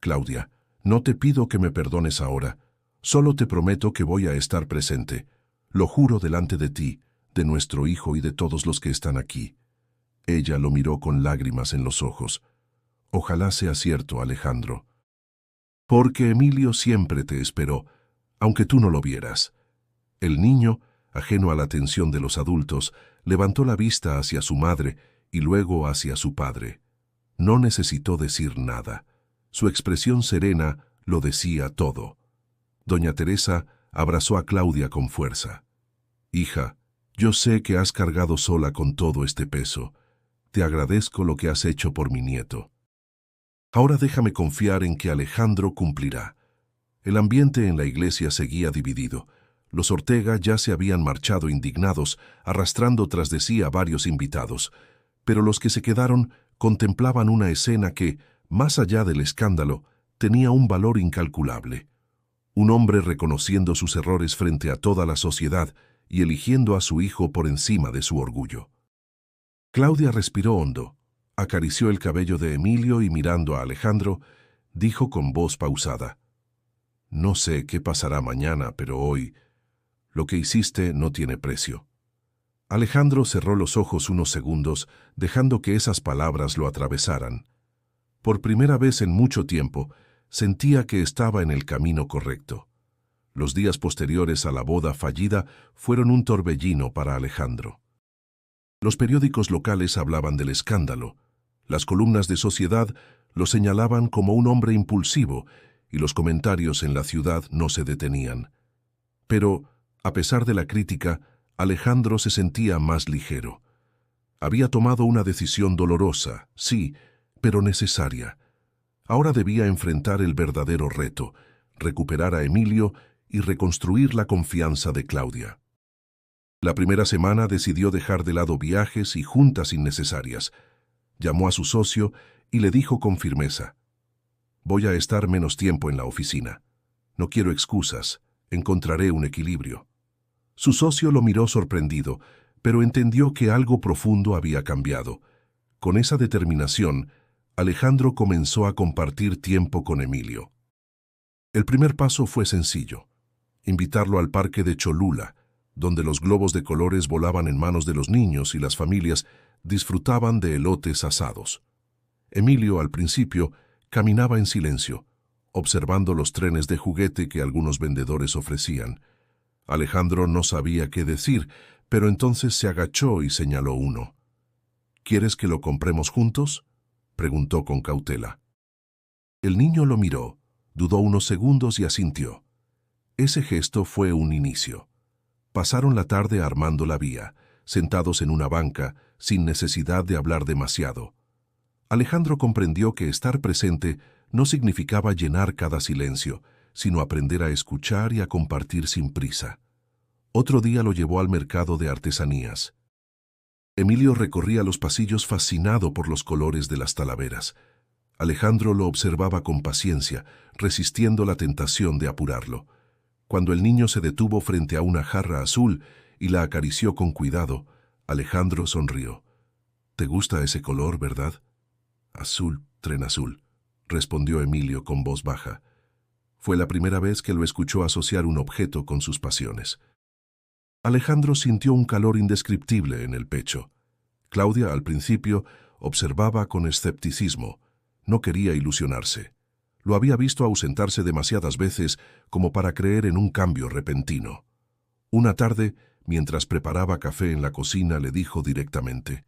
«Claudia, no te pido que me perdones ahora. Solo te prometo que voy a estar presente. Lo juro delante de ti, de nuestro hijo y de todos los que están aquí». Ella lo miró con lágrimas en los ojos. «Ojalá sea cierto, Alejandro. Porque Emilio siempre te esperó, aunque tú no lo vieras». El niño, ajeno a la atención de los adultos, levantó la vista hacia su madre y luego hacia su padre. No necesitó decir nada. Su expresión serena lo decía todo. Doña Teresa abrazó a Claudia con fuerza. «Hija, yo sé que has cargado sola con todo este peso. Te agradezco lo que has hecho por mi nieto. Ahora déjame confiar en que Alejandro cumplirá». El ambiente en la iglesia seguía dividido. Los Ortega ya se habían marchado indignados, arrastrando tras de sí a varios invitados, pero los que se quedaron contemplaban una escena que, más allá del escándalo, tenía un valor incalculable. Un hombre reconociendo sus errores frente a toda la sociedad y eligiendo a su hijo por encima de su orgullo. Claudia respiró hondo, acarició el cabello de Emilio y mirando a Alejandro, dijo con voz pausada, «No sé qué pasará mañana, pero hoy lo que hiciste no tiene precio». Alejandro cerró los ojos unos segundos, dejando que esas palabras lo atravesaran. Por primera vez en mucho tiempo, sentía que estaba en el camino correcto. Los días posteriores a la boda fallida fueron un torbellino para Alejandro. Los periódicos locales hablaban del escándalo. Las columnas de sociedad lo señalaban como un hombre impulsivo y los comentarios en la ciudad no se detenían. Pero, a pesar de la crítica, Alejandro se sentía más ligero. Había tomado una decisión dolorosa, sí, pero necesaria. Ahora debía enfrentar el verdadero reto, recuperar a Emilio y reconstruir la confianza de Claudia. La primera semana decidió dejar de lado viajes y juntas innecesarias. Llamó a su socio y le dijo con firmeza: «Voy a estar menos tiempo en la oficina. No quiero excusas, encontraré un equilibrio». Su socio lo miró sorprendido, pero entendió que algo profundo había cambiado. Con esa determinación, Alejandro comenzó a compartir tiempo con Emilio. El primer paso fue sencillo: invitarlo al parque de Cholula, donde los globos de colores volaban en manos de los niños y las familias disfrutaban de elotes asados. Emilio, al principio, caminaba en silencio, observando los trenes de juguete que algunos vendedores ofrecían. Alejandro no sabía qué decir, pero entonces se agachó y señaló uno. «¿Quieres que lo compremos juntos?», preguntó con cautela. El niño lo miró, dudó unos segundos y asintió. Ese gesto fue un inicio. Pasaron la tarde armando la vía, sentados en una banca, sin necesidad de hablar demasiado. Alejandro comprendió que estar presente no significaba llenar cada silencio, sino aprender a escuchar y a compartir sin prisa. Otro día lo llevó al mercado de artesanías. Emilio recorría los pasillos fascinado por los colores de las talaveras. Alejandro lo observaba con paciencia, resistiendo la tentación de apurarlo. Cuando el niño se detuvo frente a una jarra azul y la acarició con cuidado, Alejandro sonrió. «¿Te gusta ese color, verdad?». «Azul, tren azul», respondió Emilio con voz baja. Fue la primera vez que lo escuchó asociar un objeto con sus pasiones. Alejandro sintió un calor indescriptible en el pecho. Claudia, al principio, observaba con escepticismo. No quería ilusionarse. Lo había visto ausentarse demasiadas veces como para creer en un cambio repentino. Una tarde, mientras preparaba café en la cocina, le dijo directamente: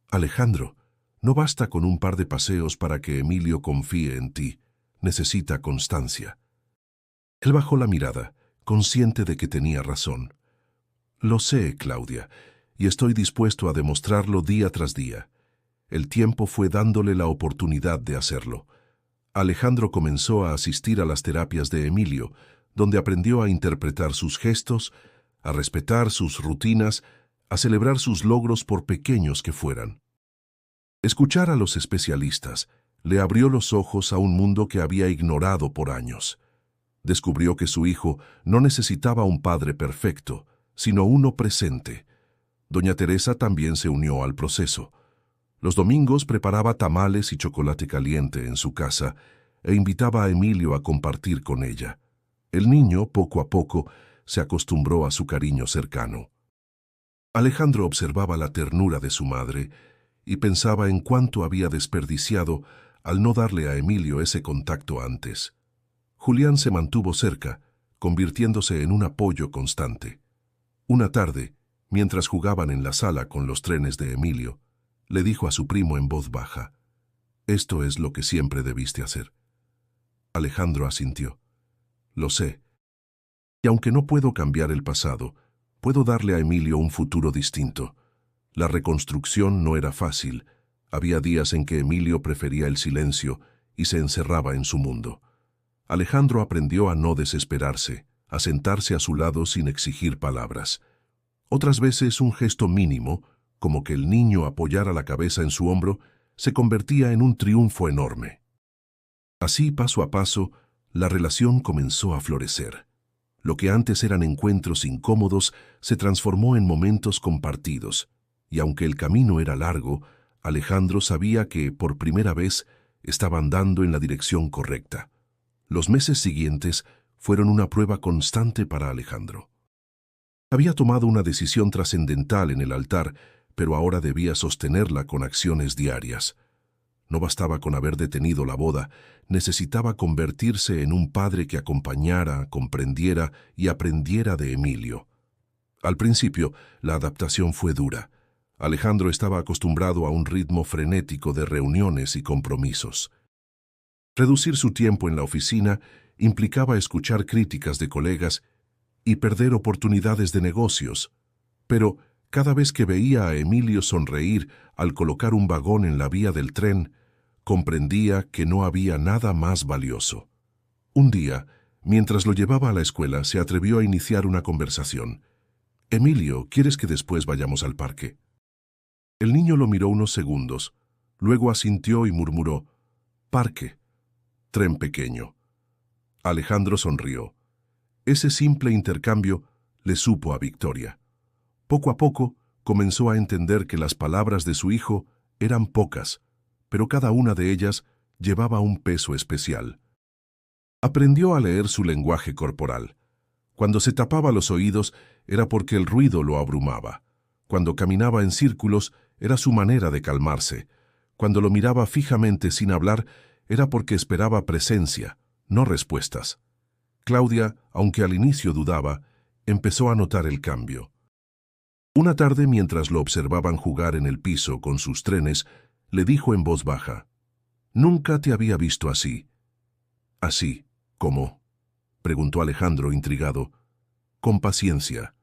«Alejandro, no basta con un par de paseos para que Emilio confíe en ti. Necesita constancia». Él bajó la mirada, consciente de que tenía razón. «Lo sé, Claudia, y estoy dispuesto a demostrarlo día tras día». El tiempo fue dándole la oportunidad de hacerlo. Alejandro comenzó a asistir a las terapias de Emilio, donde aprendió a interpretar sus gestos, a respetar sus rutinas, a celebrar sus logros por pequeños que fueran. Escuchar a los especialistas le abrió los ojos a un mundo que había ignorado por años. Descubrió que su hijo no necesitaba un padre perfecto, sino uno presente. Doña Teresa también se unió al proceso. Los domingos preparaba tamales y chocolate caliente en su casa e invitaba a Emilio a compartir con ella. El niño, poco a poco, se acostumbró a su cariño cercano. Alejandro observaba la ternura de su madre y pensaba en cuánto había desperdiciado al no darle a Emilio ese contacto antes. Julián se mantuvo cerca, convirtiéndose en un apoyo constante. Una tarde, mientras jugaban en la sala con los trenes de Emilio, le dijo a su primo en voz baja: «Esto es lo que siempre debiste hacer». Alejandro asintió. «Lo sé. Y aunque no puedo cambiar el pasado, puedo darle a Emilio un futuro distinto». La reconstrucción no era fácil. Había días en que Emilio prefería el silencio y se encerraba en su mundo. Alejandro aprendió a no desesperarse, a sentarse a su lado sin exigir palabras. Otras veces un gesto mínimo, como que el niño apoyara la cabeza en su hombro, se convertía en un triunfo enorme. Así, paso a paso, la relación comenzó a florecer. Lo que antes eran encuentros incómodos se transformó en momentos compartidos, y aunque el camino era largo, Alejandro sabía que, por primera vez, estaba andando en la dirección correcta. Los meses siguientes fueron una prueba constante para Alejandro. Había tomado una decisión trascendental en el altar, pero ahora debía sostenerla con acciones diarias. No bastaba con haber detenido la boda, necesitaba convertirse en un padre que acompañara, comprendiera y aprendiera de Emilio. Al principio, la adaptación fue dura. Alejandro estaba acostumbrado a un ritmo frenético de reuniones y compromisos. Reducir su tiempo en la oficina implicaba escuchar críticas de colegas y perder oportunidades de negocios, pero cada vez que veía a Emilio sonreír al colocar un vagón en la vía del tren, comprendía que no había nada más valioso. Un día, mientras lo llevaba a la escuela, se atrevió a iniciar una conversación. «Emilio, ¿quieres que después vayamos al parque?» El niño lo miró unos segundos, luego asintió y murmuró: «Parque, tren pequeño». Alejandro sonrió. Ese simple intercambio le supo a victoria. Poco a poco comenzó a entender que las palabras de su hijo eran pocas, pero cada una de ellas llevaba un peso especial. Aprendió a leer su lenguaje corporal. Cuando se tapaba los oídos era porque el ruido lo abrumaba. Cuando caminaba en círculos era su manera de calmarse. Cuando lo miraba fijamente sin hablar era porque esperaba presencia, no respuestas. Claudia, aunque al inicio dudaba, empezó a notar el cambio. Una tarde, mientras lo observaban jugar en el piso con sus trenes, le dijo en voz baja: «Nunca te había visto así». «¿Así? ¿Cómo?», preguntó Alejandro intrigado. «Con paciencia.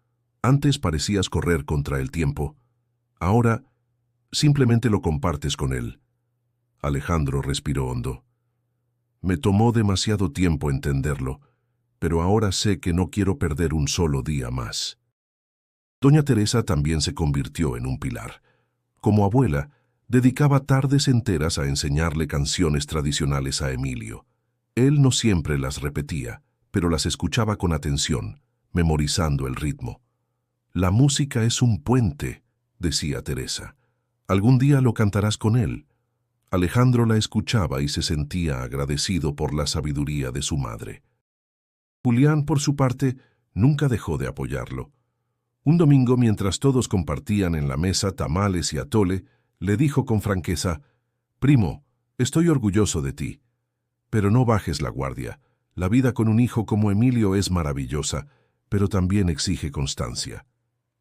Antes parecías correr contra el tiempo. Ahora simplemente lo compartes con él». Alejandro respiró hondo. «Me tomó demasiado tiempo entenderlo, pero ahora sé que no quiero perder un solo día más». Doña Teresa también se convirtió en un pilar. Como abuela, dedicaba tardes enteras a enseñarle canciones tradicionales a Emilio. Él no siempre las repetía, pero las escuchaba con atención, memorizando el ritmo. «La música es un puente», decía Teresa. «Algún día lo cantarás con él». Alejandro la escuchaba y se sentía agradecido por la sabiduría de su madre. Julián, por su parte, nunca dejó de apoyarlo. Un domingo, mientras todos compartían en la mesa tamales y atole, le dijo con franqueza: «Primo, estoy orgulloso de ti. Pero no bajes la guardia. La vida con un hijo como Emilio es maravillosa, pero también exige constancia».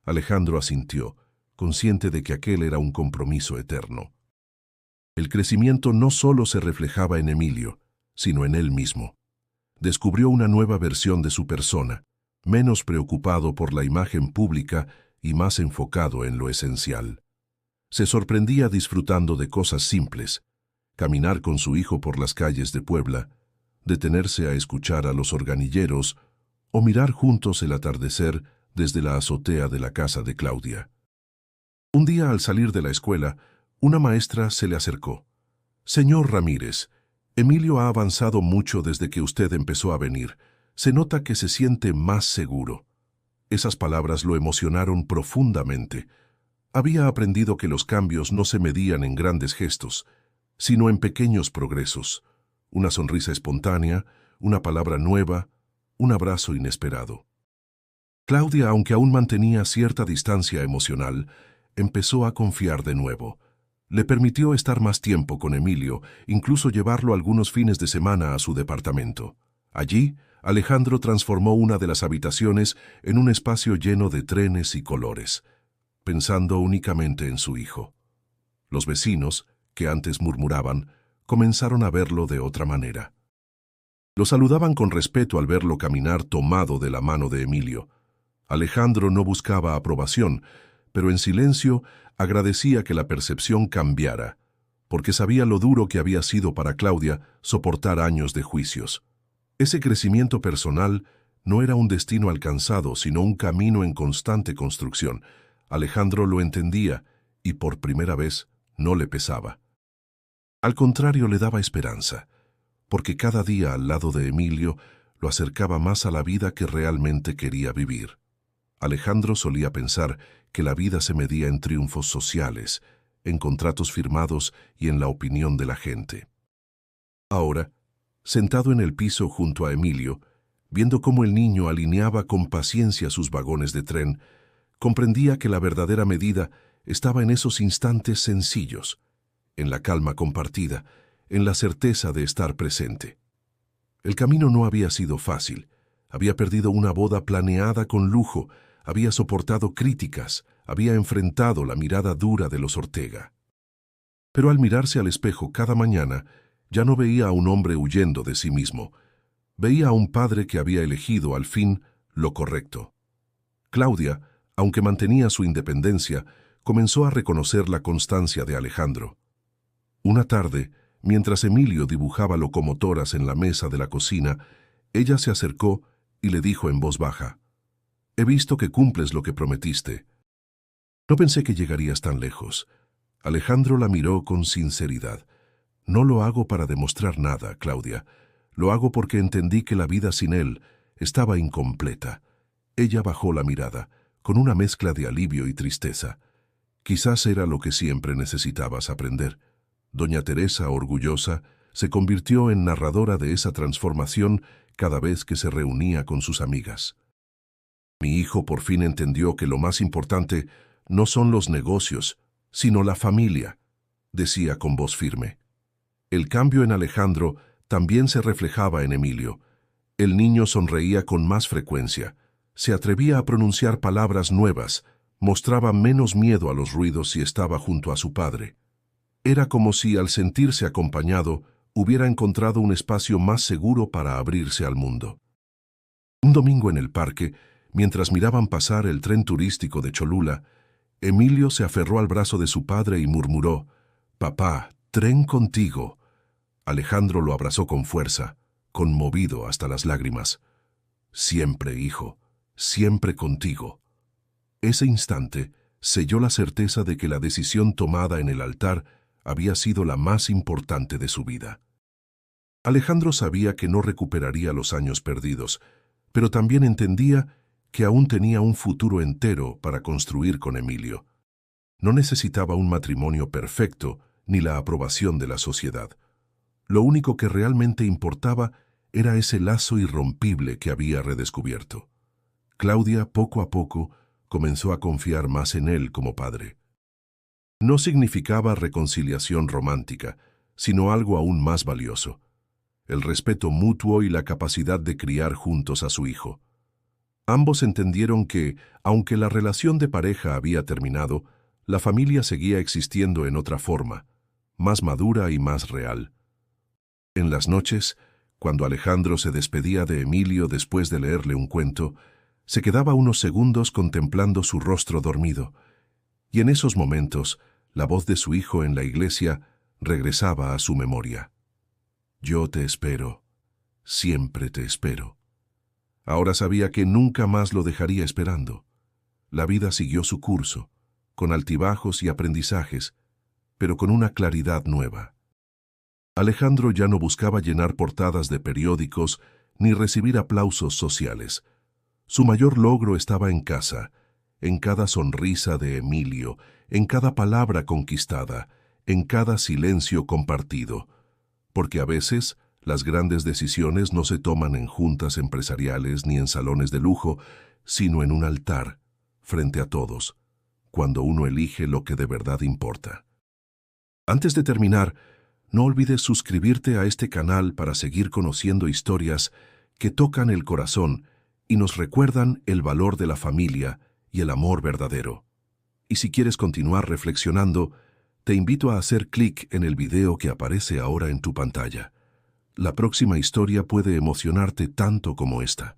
Alejandro asintió, consciente de que aquel era un compromiso eterno. El crecimiento no solo se reflejaba en Emilio, sino en él mismo. Descubrió una nueva versión de su persona, menos preocupado por la imagen pública y más enfocado en lo esencial. Se sorprendía disfrutando de cosas simples: caminar con su hijo por las calles de Puebla, detenerse a escuchar a los organilleros o mirar juntos el atardecer desde la azotea de la casa de Claudia. Un día, al salir de la escuela, una maestra se le acercó. «Señor Ramírez, Emilio ha avanzado mucho desde que usted empezó a venir. Se nota que se siente más seguro». Esas palabras lo emocionaron profundamente. Había aprendido que los cambios no se medían en grandes gestos, sino en pequeños progresos: una sonrisa espontánea, una palabra nueva, un abrazo inesperado. Claudia, aunque aún mantenía cierta distancia emocional, empezó a confiar de nuevo. Le permitió estar más tiempo con Emilio, incluso llevarlo algunos fines de semana a su departamento. Allí, Alejandro transformó una de las habitaciones en un espacio lleno de trenes y colores, pensando únicamente en su hijo. Los vecinos, que antes murmuraban, comenzaron a verlo de otra manera. Lo saludaban con respeto al verlo caminar tomado de la mano de Emilio. Alejandro no buscaba aprobación, pero en silencio agradecía que la percepción cambiara, porque sabía lo duro que había sido para Claudia soportar años de juicios. Ese crecimiento personal no era un destino alcanzado, sino un camino en constante construcción. Alejandro lo entendía y por primera vez no le pesaba. Al contrario, le daba esperanza, porque cada día al lado de Emilio lo acercaba más a la vida que realmente quería vivir. Alejandro solía pensar que la vida se medía en triunfos sociales, en contratos firmados y en la opinión de la gente. Ahora, sentado en el piso junto a Emilio, viendo cómo el niño alineaba con paciencia sus vagones de tren, comprendía que la verdadera medida estaba en esos instantes sencillos, en la calma compartida, en la certeza de estar presente. El camino no había sido fácil. Había perdido una boda planeada con lujo, había soportado críticas, había enfrentado la mirada dura de los Ortega. Pero al mirarse al espejo cada mañana, ya no veía a un hombre huyendo de sí mismo. Veía a un padre que había elegido, al fin, lo correcto. Claudia, aunque mantenía su independencia, comenzó a reconocer la constancia de Alejandro. Una tarde, mientras Emilio dibujaba locomotoras en la mesa de la cocina, ella se acercó y le dijo en voz baja: «He visto que cumples lo que prometiste». «No pensé que llegarías tan lejos». Alejandro la miró con sinceridad. «No lo hago para demostrar nada, Claudia. Lo hago porque entendí que la vida sin él estaba incompleta». Ella bajó la mirada, con una mezcla de alivio y tristeza. Quizás era lo que siempre necesitabas aprender. Doña Teresa, orgullosa, se convirtió en narradora de esa transformación cada vez que se reunía con sus amigas. «Mi hijo por fin entendió que lo más importante no son los negocios, sino la familia», decía con voz firme. El cambio en Alejandro también se reflejaba en Emilio. El niño sonreía con más frecuencia, se atrevía a pronunciar palabras nuevas, mostraba menos miedo a los ruidos si estaba junto a su padre. Era como si, al sentirse acompañado, hubiera encontrado un espacio más seguro para abrirse al mundo. Un domingo en el parque, mientras miraban pasar el tren turístico de Cholula, Emilio se aferró al brazo de su padre y murmuró: «Papá, tren contigo». Alejandro lo abrazó con fuerza, conmovido hasta las lágrimas. «Siempre, hijo, siempre contigo». Ese instante selló la certeza de que la decisión tomada en el altar había sido la más importante de su vida. Alejandro sabía que no recuperaría los años perdidos, pero también entendía que aún tenía un futuro entero para construir con Emilio. No necesitaba un matrimonio perfecto ni la aprobación de la sociedad. Lo único que realmente importaba era ese lazo irrompible que había redescubierto. Claudia, poco a poco, comenzó a confiar más en él como padre. No significaba reconciliación romántica, sino algo aún más valioso: el respeto mutuo y la capacidad de criar juntos a su hijo. Ambos entendieron que, aunque la relación de pareja había terminado, la familia seguía existiendo en otra forma, más madura y más real. En las noches, cuando Alejandro se despedía de Emilio después de leerle un cuento, se quedaba unos segundos contemplando su rostro dormido, y en esos momentos, la voz de su hijo en la iglesia regresaba a su memoria. «Yo te espero, siempre te espero». Ahora sabía que nunca más lo dejaría esperando. La vida siguió su curso, con altibajos y aprendizajes, pero con una claridad nueva. Alejandro ya no buscaba llenar portadas de periódicos ni recibir aplausos sociales. Su mayor logro estaba en casa, en cada sonrisa de Emilio, en cada palabra conquistada, en cada silencio compartido, porque a veces las grandes decisiones no se toman en juntas empresariales ni en salones de lujo, sino en un altar, frente a todos, cuando uno elige lo que de verdad importa. Antes de terminar, no olvides suscribirte a este canal para seguir conociendo historias que tocan el corazón y nos recuerdan el valor de la familia y el amor verdadero. Y si quieres continuar reflexionando, te invito a hacer clic en el video que aparece ahora en tu pantalla. La próxima historia puede emocionarte tanto como esta.